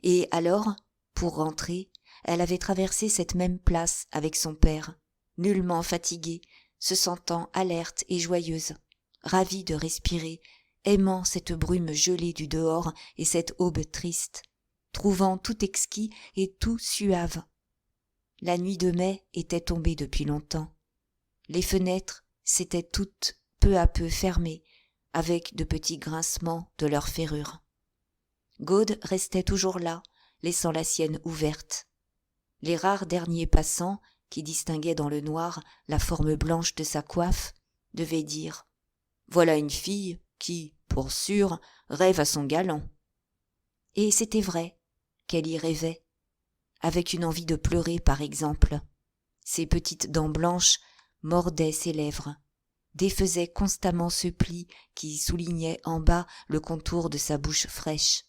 Et alors, pour rentrer, elle avait traversé cette même place avec son père, nullement fatiguée, se sentant alerte et joyeuse, ravie de respirer, aimant cette brume gelée du dehors et cette aube triste, trouvant tout exquis et tout suave. La nuit de mai était tombée depuis longtemps. Les fenêtres s'étaient toutes peu à peu fermées, avec de petits grincements de leurs ferrures. Gaude restait toujours là, laissant la sienne ouverte. Les rares derniers passants, qui distinguaient dans le noir la forme blanche de sa coiffe, devaient dire « Voilà une fille qui, pour sûr, rêve à son galant. » Et c'était vrai qu'elle y rêvait, avec une envie de pleurer par exemple. Ses petites dents blanches mordaient ses lèvres, défaisaient constamment ce pli qui soulignait en bas le contour de sa bouche fraîche.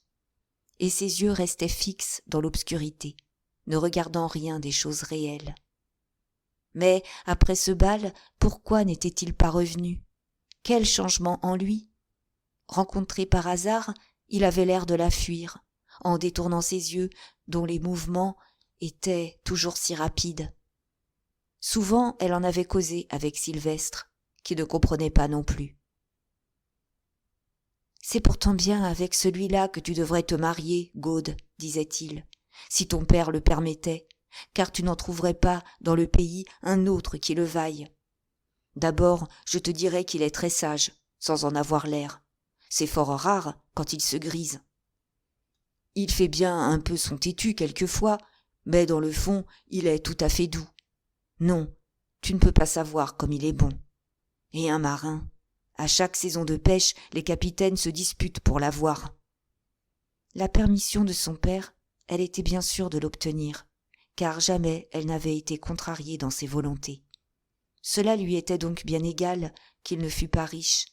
Et ses yeux restaient fixes dans l'obscurité, ne regardant rien des choses réelles. Mais après ce bal, pourquoi n'était-il pas revenu? Quel changement en lui? Rencontré par hasard, il avait l'air de la fuir, en détournant ses yeux dont les mouvements étaient toujours si rapides. Souvent, elle en avait causé avec Sylvestre, qui ne comprenait pas non plus. « C'est pourtant bien avec celui-là que tu devrais te marier, Gaude, disait-il, si ton père le permettait, car tu n'en trouverais pas dans le pays un autre qui le vaille. D'abord, je te dirais qu'il est très sage, sans en avoir l'air. C'est fort rare quand il se grise. Il fait bien un peu son têtu quelquefois, mais dans le fond, il est tout à fait doux. Non, tu ne peux pas savoir comme il est bon. Et un marin, à chaque saison de pêche, les capitaines se disputent pour l'avoir. » La permission de son père, elle était bien sûre de l'obtenir, car jamais elle n'avait été contrariée dans ses volontés. Cela lui était donc bien égal qu'il ne fût pas riche.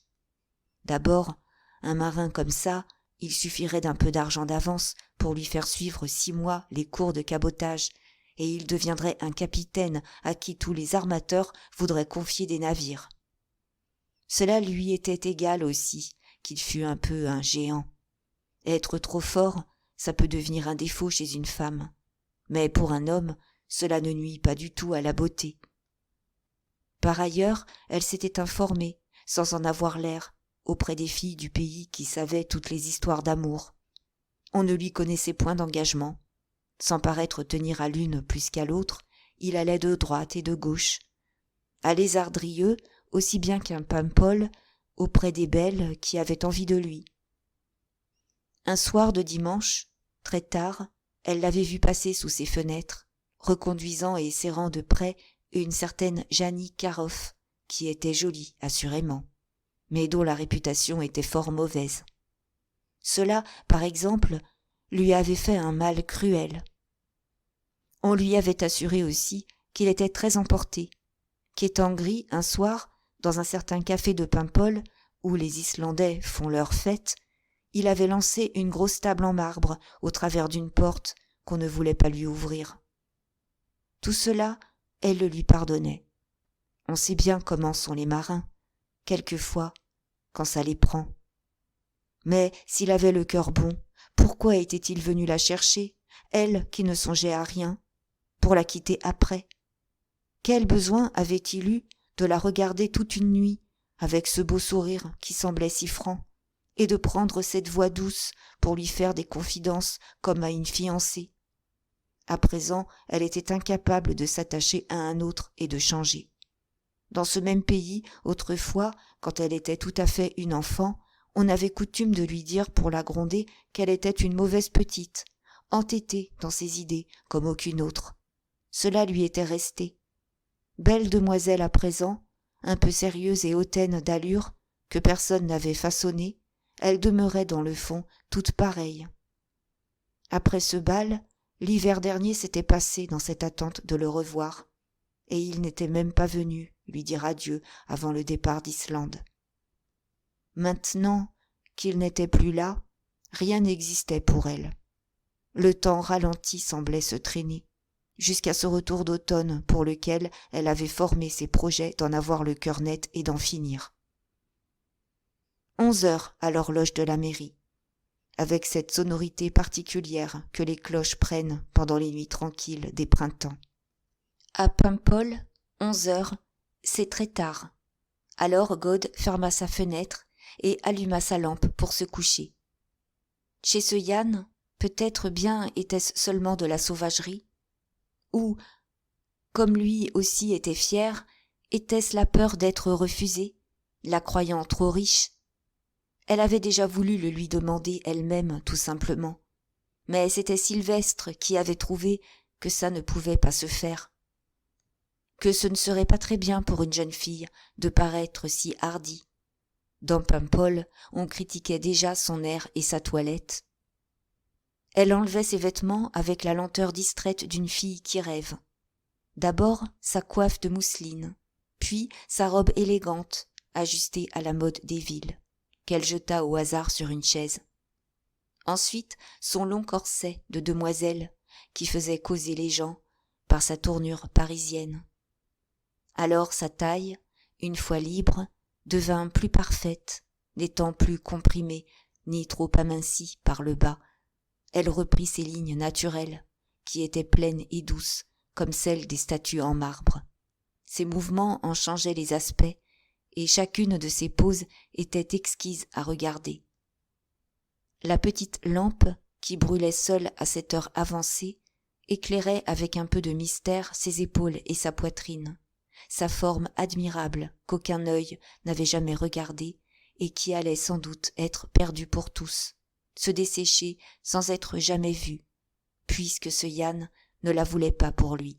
D'abord, un marin comme ça, il suffirait d'un peu d'argent d'avance pour lui faire suivre 6 mois les cours de cabotage, et il deviendrait un capitaine à qui tous les armateurs voudraient confier des navires. Cela lui était égal aussi, qu'il fût un peu un géant. Être trop fort, ça peut devenir un défaut chez une femme, mais pour un homme, cela ne nuit pas du tout à la beauté. Par ailleurs, elle s'était informée, sans en avoir l'air, auprès des filles du pays qui savaient toutes les histoires d'amour. On ne lui connaissait point d'engagement. Sans paraître tenir à l'une plus qu'à l'autre, il allait de droite et de gauche. À Lézardrieux, aussi bien qu'un Paimpol, auprès des belles qui avaient envie de lui. Un soir de dimanche, très tard, elle l'avait vu passer sous ses fenêtres, reconduisant et serrant de près une certaine Jeannie Caroff, qui était jolie, assurément, mais dont la réputation était fort mauvaise. Cela, par exemple, lui avait fait un mal cruel. On lui avait assuré aussi qu'il était très emporté, qu'étant gris un soir, dans un certain café de Paimpol, où les Islandais font leur fête, il avait lancé une grosse table en marbre au travers d'une porte qu'on ne voulait pas lui ouvrir. Tout cela, elle le lui pardonnait. On sait bien comment sont les marins, quelquefois, quand ça les prend. Mais s'il avait le cœur bon, pourquoi était-il venu la chercher, elle qui ne songeait à rien, pour la quitter après? Quel besoin avait-il eu de la regarder toute une nuit, avec ce beau sourire qui semblait si franc, et de prendre cette voix douce pour lui faire des confidences comme à une fiancée? À présent, elle était incapable de s'attacher à un autre et de changer. Dans ce même pays, autrefois, quand elle était tout à fait une enfant, on avait coutume de lui dire pour la gronder qu'elle était une mauvaise petite, entêtée dans ses idées comme aucune autre. Cela lui était resté. Belle demoiselle à présent, un peu sérieuse et hautaine d'allure, que personne n'avait façonnée, elle demeurait dans le fond toute pareille. Après ce bal, l'hiver dernier s'était passé dans cette attente de le revoir, et il n'était même pas venu lui dire adieu avant le départ d'Islande. Maintenant qu'il n'était plus là, rien n'existait pour elle. Le temps ralenti semblait se traîner, jusqu'à ce retour d'automne pour lequel elle avait formé ses projets d'en avoir le cœur net et d'en finir. 11 heures à l'horloge de la mairie. avec cette sonorité particulière que les cloches prennent pendant les nuits tranquilles des printemps. À Paimpol, 11 heures, c'est très tard. Alors God ferma sa fenêtre et alluma sa lampe pour se coucher. Chez ce Yann, peut-être bien était-ce seulement de la sauvagerie, ou, comme lui aussi était fier, était-ce la peur d'être refusée, la croyant trop riche? Elle avait déjà voulu le lui demander elle-même, tout simplement. Mais c'était Sylvestre qui avait trouvé que ça ne pouvait pas se faire. Que ce ne serait pas très bien pour une jeune fille de paraître si hardie. Dans Paimpol, on critiquait déjà son air et sa toilette. Elle enlevait ses vêtements avec la lenteur distraite d'une fille qui rêve. D'abord sa coiffe de mousseline, puis sa robe élégante, ajustée à la mode des villes, qu'elle jeta au hasard sur une chaise. Ensuite son long corset de demoiselle, qui faisait causer les gens par sa tournure parisienne. Alors sa taille, une fois libre, devint plus parfaite, n'étant plus comprimée ni trop amincie par le bas. Elle reprit ses lignes naturelles, qui étaient pleines et douces, comme celles des statues en marbre. Ses mouvements en changeaient les aspects, et chacune de ses poses était exquise à regarder. La petite lampe, qui brûlait seule à cette heure avancée, éclairait avec un peu de mystère ses épaules et sa poitrine, sa forme admirable qu'aucun œil n'avait jamais regardée et qui allait sans doute être perdue pour tous, se dessécher sans être jamais vue, puisque ce Yann ne la voulait pas pour lui.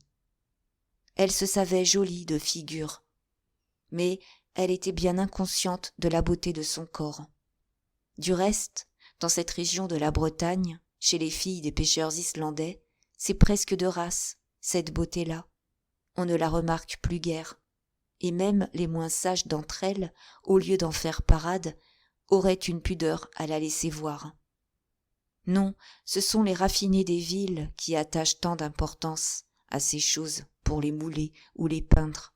Elle se savait jolie de figure, mais elle était bien inconsciente de la beauté de son corps. Du reste, dans cette région de la Bretagne, chez les filles des pêcheurs islandais, c'est presque de race, cette beauté-là. On ne la remarque plus guère, et même les moins sages d'entre elles, au lieu d'en faire parade, auraient une pudeur à la laisser voir. Non, ce sont les raffinés des villes qui attachent tant d'importance à ces choses pour les mouler ou les peindre.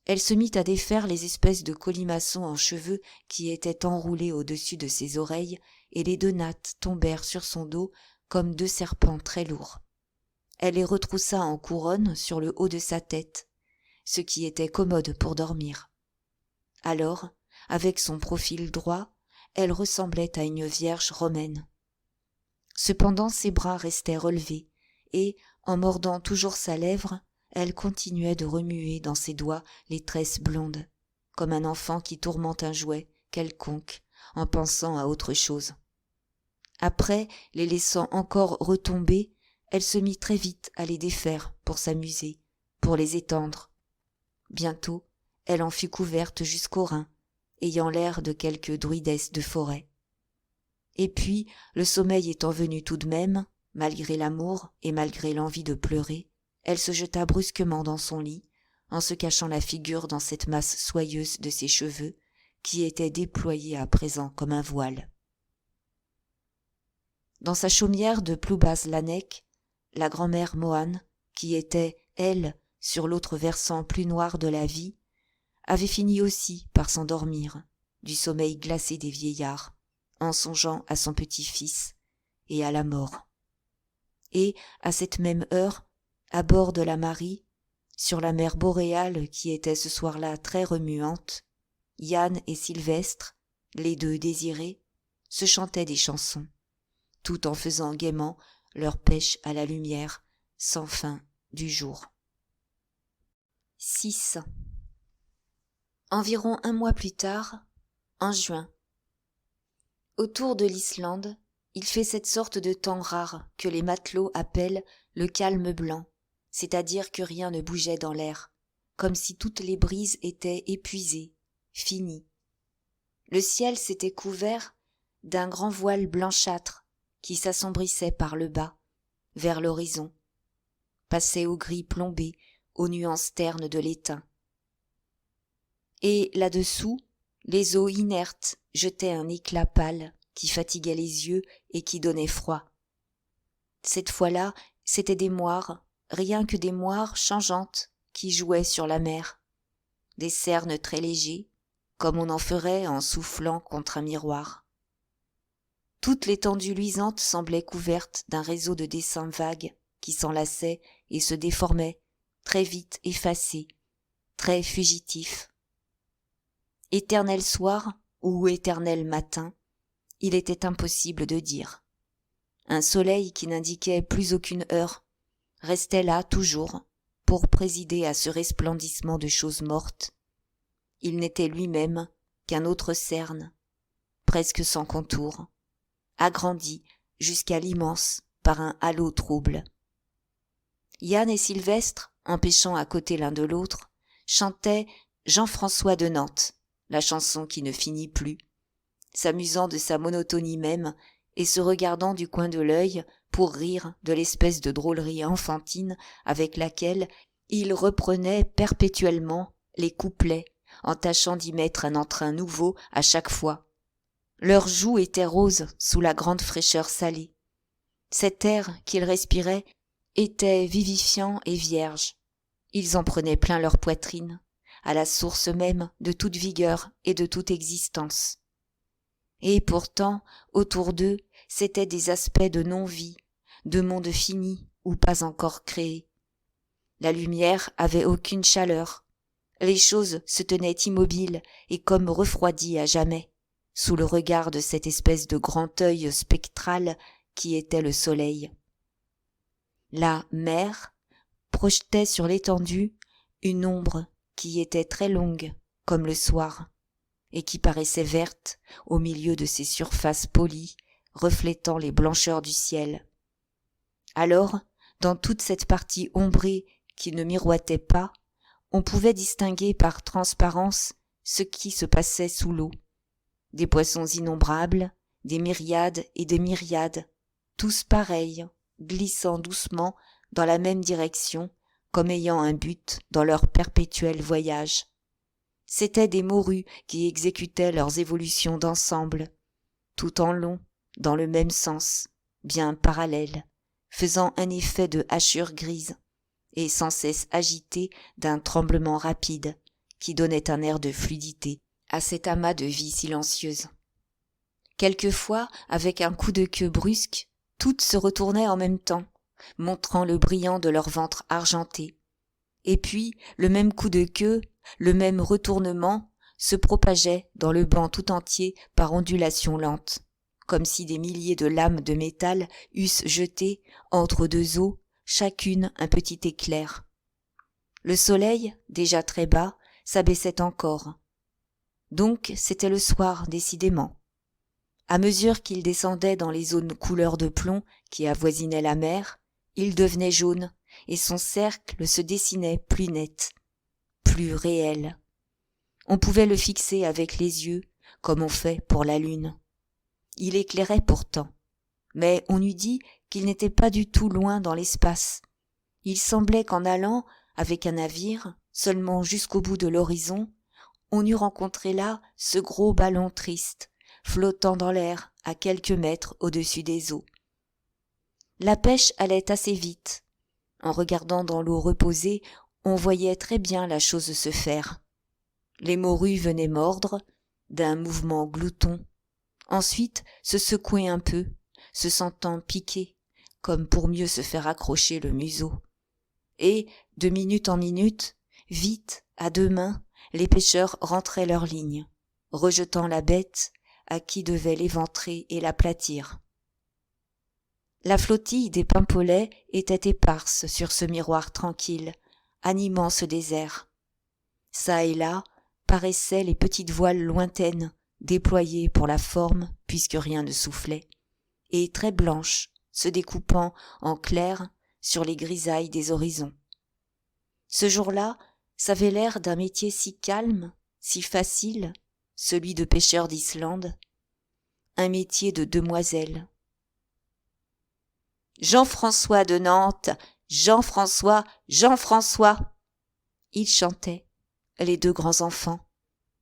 Elle se mit à défaire les espèces de colimaçons en cheveux qui étaient enroulés au-dessus de ses oreilles, et les 2 nattes tombèrent sur son dos comme 2 serpents très lourds. Elle les retroussa en couronne sur le haut de sa tête, ce qui était commode pour dormir. Alors, avec son profil droit, elle ressemblait à une vierge romaine. Cependant ses bras restaient relevés, et, en mordant toujours sa lèvre, elle continuait de remuer dans ses doigts les tresses blondes, comme un enfant qui tourmente un jouet quelconque, en pensant à autre chose. Après, les laissant encore retomber, elle se mit très vite à les défaire pour s'amuser, pour les étendre. Bientôt, elle en fut couverte jusqu'aux reins, ayant l'air de quelque druidesse de forêt. Et puis, le sommeil étant venu tout de même, malgré l'amour et malgré l'envie de pleurer, elle se jeta brusquement dans son lit, en se cachant la figure dans cette masse soyeuse de ses cheveux, qui étaient déployés à présent comme un voile. Dans sa chaumière de Ploubaz-Lanec, la grand-mère Mohan, qui était, elle, sur l'autre versant plus noir de la vie, avait fini aussi par s'endormir, du sommeil glacé des vieillards, en songeant à son petit-fils et à la mort. Et, à cette même heure, à bord de la Marie, sur la mer boréale qui était ce soir-là très remuante, Yann et Sylvestre, les 2 désirés, se chantaient des chansons, tout en faisant gaiement leur pêche à la lumière sans fin du jour. 6. Environ 1 mois plus tard, en juin. Autour de l'Islande, il fait cette sorte de temps rare que les matelots appellent le calme blanc, c'est-à-dire que rien ne bougeait dans l'air, comme si toutes les brises étaient épuisées, finies. Le ciel s'était couvert d'un grand voile blanchâtre qui s'assombrissait par le bas, vers l'horizon, passait au gris plombé, aux nuances ternes de l'étain. Et là-dessous, les eaux inertes jetaient un éclat pâle qui fatiguait les yeux et qui donnait froid. Cette fois-là, c'étaient des moires, rien que des moires changeantes qui jouaient sur la mer, des cernes très légers, comme on en ferait en soufflant contre un miroir. Toute l'étendue luisante semblait couverte d'un réseau de dessins vagues qui s'enlaçaient et se déformaient, très vite effacés, très fugitifs. Éternel soir ou éternel matin, il était impossible de dire. Un soleil qui n'indiquait plus aucune heure restait là toujours pour présider à ce resplendissement de choses mortes. Il n'était lui-même qu'un autre cerne, presque sans contour, agrandi jusqu'à l'immense par un halo trouble. Yann et Sylvestre, en pêchant à côté l'un de l'autre, chantaient Jean-François de Nantes, la chanson qui ne finit plus, s'amusant de sa monotonie même et se regardant du coin de l'œil pour rire de l'espèce de drôlerie enfantine avec laquelle ils reprenaient perpétuellement les couplets en tâchant d'y mettre un entrain nouveau à chaque fois. Leurs joues étaient roses sous la grande fraîcheur salée. Cet air qu'ils respiraient était vivifiant et vierge. Ils en prenaient plein leur poitrine, à la source même de toute vigueur et de toute existence. Et pourtant, autour d'eux, c'étaient des aspects de non-vie, de monde fini ou pas encore créé. La lumière avait aucune chaleur. Les choses se tenaient immobiles et comme refroidies à jamais, sous le regard de cette espèce de grand œil spectral qui était le soleil. La mer projetait sur l'étendue une ombre qui était très longue comme le soir et qui paraissait verte au milieu de ces surfaces polies reflétant les blancheurs du ciel. Alors, dans toute cette partie ombrée qui ne miroitait pas, on pouvait distinguer par transparence ce qui se passait sous l'eau. Des poissons innombrables, des myriades et des myriades, tous pareils, glissant doucement dans la même direction, comme ayant un but dans leur perpétuel voyage. C'étaient des morues qui exécutaient leurs évolutions d'ensemble, tout en long, dans le même sens, bien parallèles, faisant un effet de hachure grise, et sans cesse agitées d'un tremblement rapide, qui donnait un air de fluidité à cet amas de vie silencieuse. Quelquefois, avec un coup de queue brusque, toutes se retournaient en même temps, montrant le brillant de leur ventre argenté. Et puis, le même coup de queue, le même retournement, se propageait dans le banc tout entier par ondulations lentes, comme si des milliers de lames de métal eussent jeté, entre deux eaux, chacune un petit éclair. Le soleil, déjà très bas, s'abaissait encore. Donc c'était le soir, décidément. À mesure qu'il descendait dans les zones couleur de plomb qui avoisinaient la mer, il devenait jaune, et son cercle se dessinait plus net, plus réel. On pouvait le fixer avec les yeux, comme on fait pour la lune. Il éclairait pourtant, mais on eût dit qu'il n'était pas du tout loin dans l'espace. Il semblait qu'en allant, avec un navire, seulement jusqu'au bout de l'horizon, on eût rencontré là ce gros ballon triste, flottant dans l'air à quelques mètres au-dessus des eaux. La pêche allait assez vite. En regardant dans l'eau reposée, on voyait très bien la chose se faire. Les morues venaient mordre, d'un mouvement glouton, ensuite se secouer un peu, se sentant piquer, comme pour mieux se faire accrocher le museau. Et, de minute en minute, vite, à deux mains, les pêcheurs rentraient leur ligne, rejetant la bête à qui devait l'éventrer et l'aplatir. La flottille des pimpolets était éparse sur ce miroir tranquille, animant ce désert. Ça et là paraissaient les petites voiles lointaines, déployées pour la forme puisque rien ne soufflait, et très blanches, se découpant en clair sur les grisailles des horizons. Ce jour-là, ça avait l'air d'un métier si calme, si facile, celui de pêcheur d'Islande, un métier de demoiselle. Jean-François de Nantes, Jean-François, Jean-François. Ils chantaient, les deux grands enfants,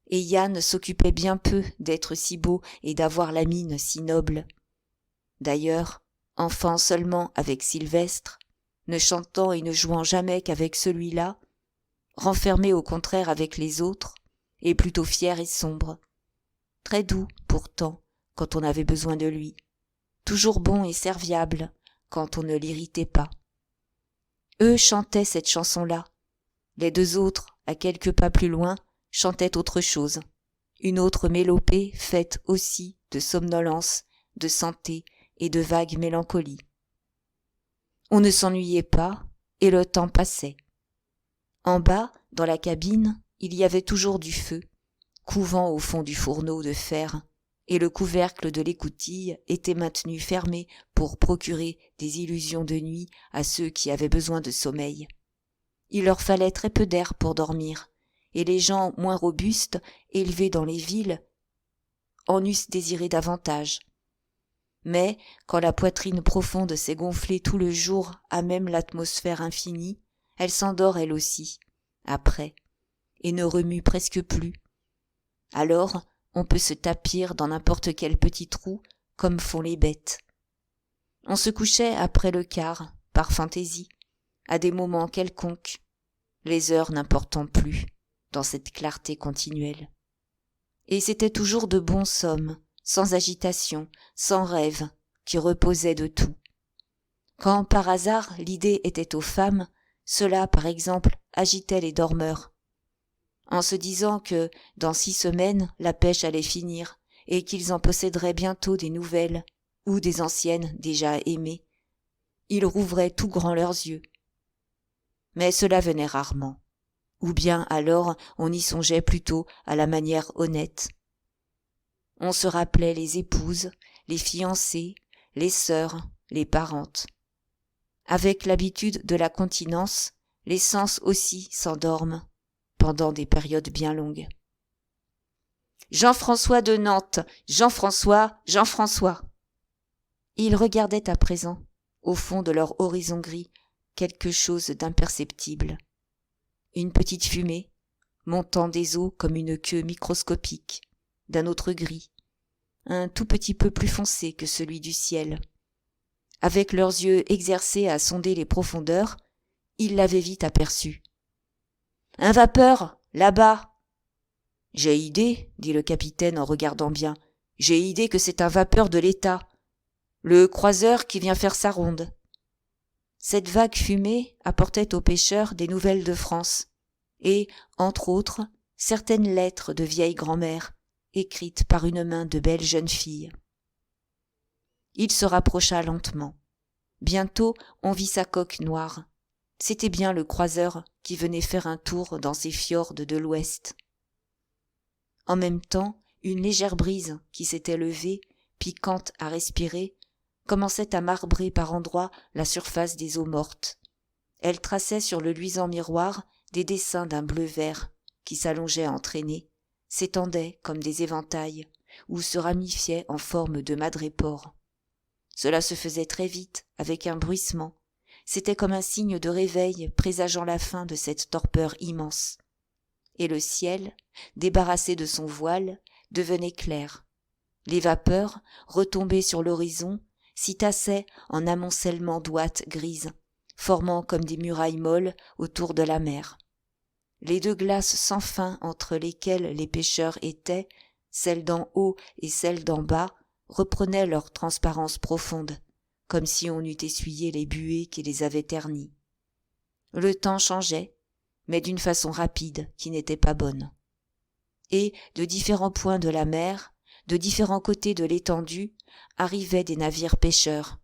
et Yann s'occupait bien peu d'être si beau et d'avoir la mine si noble. D'ailleurs, enfant seulement avec Sylvestre, ne chantant et ne jouant jamais qu'avec celui-là, renfermé au contraire avec les autres, et plutôt fier et sombre. Très doux, pourtant, quand on avait besoin de lui, toujours bon et serviable quand on ne l'irritait pas. Eux chantaient cette chanson-là. Les deux autres, à quelques pas plus loin, chantaient autre chose. Une autre mélopée faite aussi de somnolence, de santé et de vague mélancolie. On ne s'ennuyait pas, et le temps passait. En bas, dans la cabine, il y avait toujours du feu, couvant au fond du fourneau de fer, et le couvercle de l'écoutille était maintenu fermé pour procurer des illusions de nuit à ceux qui avaient besoin de sommeil. Il leur fallait très peu d'air pour dormir, et les gens moins robustes, élevés dans les villes, en eussent désiré davantage. Mais, quand la poitrine profonde s'est gonflée tout le jour à même l'atmosphère infinie, elle s'endort elle aussi, après, et ne remue presque plus. Alors, on peut se tapir dans n'importe quel petit trou, comme font les bêtes. On se couchait après le quart, par fantaisie, à des moments quelconques, les heures n'important plus, dans cette clarté continuelle. Et c'était toujours de bons sommes, sans agitation, sans rêve, qui reposaient de tout. Quand, par hasard, l'idée était aux femmes, cela, par exemple, agitait les dormeurs. En se disant que, dans 6 semaines, la pêche allait finir, et qu'ils en posséderaient bientôt des nouvelles, ou des anciennes déjà aimées, ils rouvraient tout grand leurs yeux. Mais cela venait rarement. Ou bien alors on y songeait plutôt à la manière honnête. On se rappelait les épouses, les fiancées, les sœurs, les parentes. Avec l'habitude de la continence, les sens aussi s'endorment pendant des périodes bien longues. Jean-François de Nantes, Jean-François, Jean-François. Ils regardaient à présent, au fond de leur horizon gris, quelque chose d'imperceptible. Une petite fumée, montant des eaux comme une queue microscopique, d'un autre gris, un tout petit peu plus foncé que celui du ciel. Avec leurs yeux exercés à sonder les profondeurs, ils l'avaient vite aperçu. « Un vapeur, là-bas !»« J'ai idée, dit le capitaine en regardant bien, j'ai idée que c'est un vapeur de l'État, le croiseur qui vient faire sa ronde. » Cette vague fumée apportait aux pêcheurs des nouvelles de France, et, entre autres, certaines lettres de vieille grand-mère, écrites par une main de belle jeune fille. Il se rapprocha lentement. Bientôt, on vit sa coque noire. C'était bien le croiseur qui venait faire un tour dans ces fjords de l'Ouest. En même temps, une légère brise qui s'était levée, piquante à respirer, commençait à marbrer par endroits la surface des eaux mortes. Elle traçait sur le luisant miroir des dessins d'un bleu-vert qui s'allongeaient en traînées, s'étendaient comme des éventails, ou se ramifiaient en forme de madrépore. Cela se faisait très vite, avec un bruissement. C'était comme un signe de réveil présageant la fin de cette torpeur immense. Et le ciel, débarrassé de son voile, devenait clair. Les vapeurs, retombées sur l'horizon, s'y tassaient en amoncellement d'ouates grises, formant comme des murailles molles autour de la mer. Les deux glaces sans fin entre lesquelles les pêcheurs étaient, celle d'en haut et celle d'en bas, reprenaient leur transparence profonde, comme si on eût essuyé les buées qui les avaient ternies. Le temps changeait, mais d'une façon rapide qui n'était pas bonne. Et, de différents points de la mer, de différents côtés de l'étendue, arrivaient des navires pêcheurs,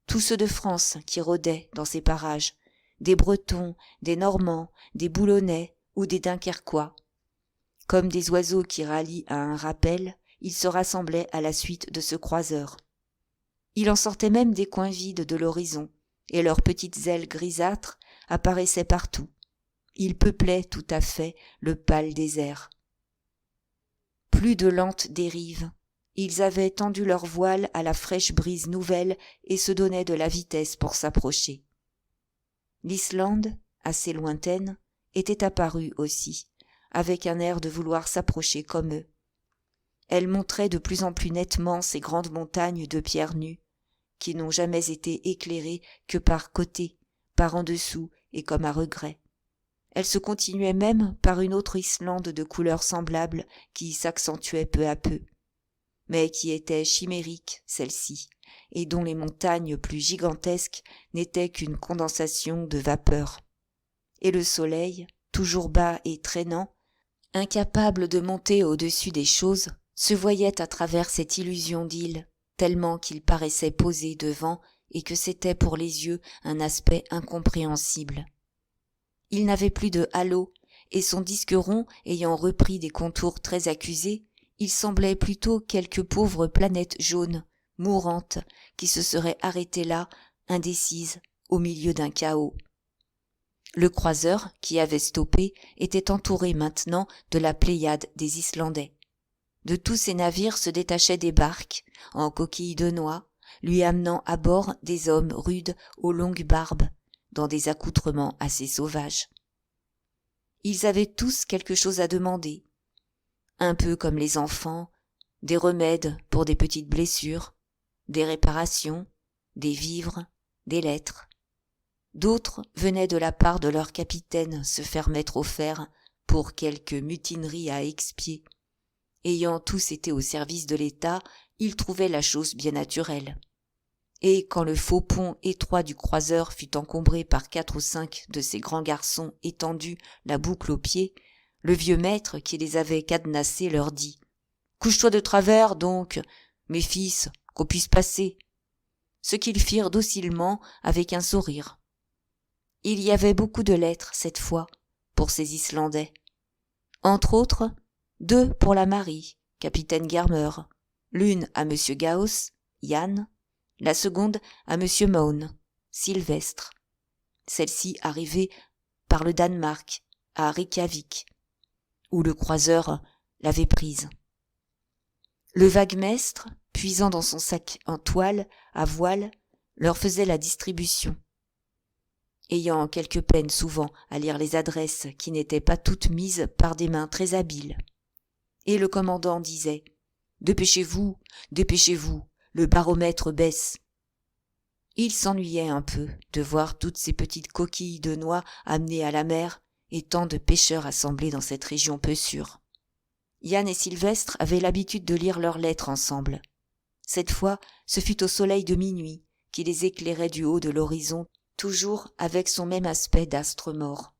tous ceux de France qui rôdaient dans ces parages, des Bretons, des Normands, des Boulonnais ou des Dunkerquois. Comme des oiseaux qui rallient à un rappel, ils se rassemblaient à la suite de ce croiseur. Il en sortait même des coins vides de l'horizon, et leurs petites ailes grisâtres apparaissaient partout. Ils peuplaient tout à fait le pâle désert. Plus de lentes dérives. Ils avaient tendu leur voile à la fraîche brise nouvelle et se donnaient de la vitesse pour s'approcher. L'Islande, assez lointaine, était apparue aussi, avec un air de vouloir s'approcher comme eux. Elle montrait de plus en plus nettement ces grandes montagnes de pierres nues, qui n'ont jamais été éclairées que par côté, par en dessous et comme à regret. Elle se continuait même par une autre Islande de couleurs semblables qui s'accentuait peu à peu. mais qui était chimérique, celle-ci, et dont les montagnes plus gigantesques n'étaient qu'une condensation de vapeur. Et le soleil, toujours bas et traînant, incapable de monter au-dessus des choses, se voyait à travers cette illusion d'île, tellement qu'il paraissait posé devant et que c'était pour les yeux un aspect incompréhensible. Il n'avait plus de halo, et son disque rond ayant repris des contours très accusés, il semblait plutôt quelque pauvre planète jaune, mourante, qui se serait arrêtée là, indécise, au milieu d'un chaos. Le croiseur, qui avait stoppé, était entouré maintenant de la pléiade des Islandais. De tous ces navires se détachaient des barques, en coquilles de noix, lui amenant à bord des hommes rudes aux longues barbes, dans des accoutrements assez sauvages. Ils avaient tous quelque chose à demander, un peu comme les enfants, des remèdes pour des petites blessures, des réparations, des vivres, des lettres. D'autres venaient de la part de leur capitaine se faire mettre au fer pour quelque mutinerie à expier. Ayant tous été au service de l'État, ils trouvaient la chose bien naturelle. Et quand le faux pont étroit du croiseur fut encombré par 4 ou 5 de ces grands garçons étendus, la boucle aux pieds, le vieux maître qui les avait cadenassés leur dit « Couche-toi de travers, donc, mes fils, qu'on puisse passer. » Ce qu'ils firent docilement avec un sourire. Il y avait beaucoup de lettres, cette fois, pour ces Islandais. Entre autres, 2 pour la Marie, capitaine Germer, l'une à M. Gauss, Yann, la seconde à M. Maune, Sylvestre. Celle-ci arrivée par le Danemark, à Reykjavik, où le croiseur l'avait prise. Le vaguemestre, puisant dans son sac en toile, à voile, leur faisait la distribution. Ayant quelque peine souvent à lire les adresses qui n'étaient pas toutes mises par des mains très habiles. Et le commandant disait « Dépêchez-vous, dépêchez-vous, le baromètre baisse. » Il s'ennuyait un peu de voir toutes ces petites coquilles de noix amenées à la mer et tant de pêcheurs assemblés dans cette région peu sûre. Yann et Sylvestre avaient l'habitude de lire leurs lettres ensemble. Cette fois, ce fut au soleil de minuit qui les éclairait du haut de l'horizon, toujours avec son même aspect d'astre mort.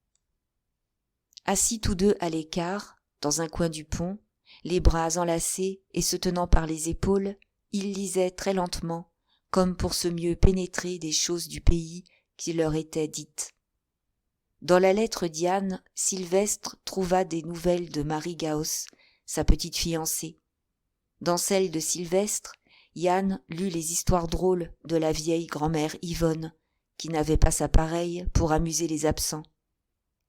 Assis tous deux à l'écart, dans un coin du pont, les bras enlacés et se tenant par les épaules, ils lisaient très lentement, comme pour se mieux pénétrer des choses du pays qui leur étaient dites. Dans la lettre d'Yann, Sylvestre trouva des nouvelles de Marie Gauss, sa petite fiancée. Dans celle de Sylvestre, Yann lut les histoires drôles de la vieille grand-mère Yvonne, qui n'avait pas sa pareille pour amuser les absents.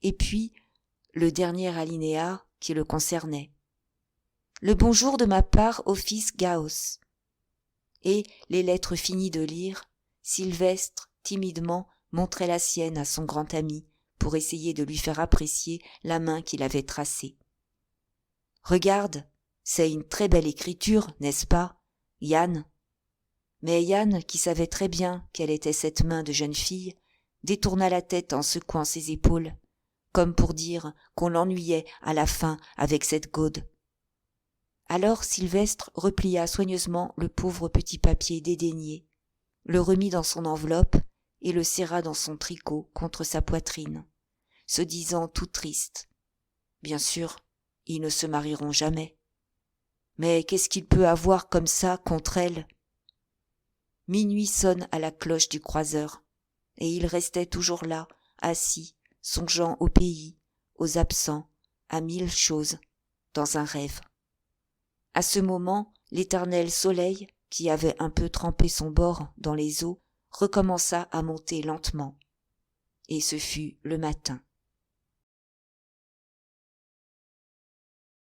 Et puis, le dernier alinéa qui le concernait. Le bonjour de ma part au fils Gauss. Et, les lettres finies de lire, Sylvestre, timidement, montrait la sienne à son grand ami pour essayer de lui faire apprécier la main qu'il avait tracée. « Regarde, c'est une très belle écriture, n'est-ce pas, Yann ?» Mais Yann, qui savait très bien quelle était cette main de jeune fille, détourna la tête en secouant ses épaules, comme pour dire qu'on l'ennuyait à la fin avec cette gaude. Alors Sylvestre replia soigneusement le pauvre petit papier dédaigné, le remit dans son enveloppe et le serra dans son tricot contre sa poitrine, se disant tout triste. Bien sûr, ils ne se marieront jamais. Mais qu'est-ce qu'il peut avoir comme ça contre elle ? Minuit sonne à la cloche du croiseur, et il restait toujours là, assis, songeant au pays, aux absents, à 1000 choses, dans un rêve. À ce moment, l'éternel soleil, qui avait un peu trempé son bord dans les eaux, recommença à monter lentement. Et ce fut le matin.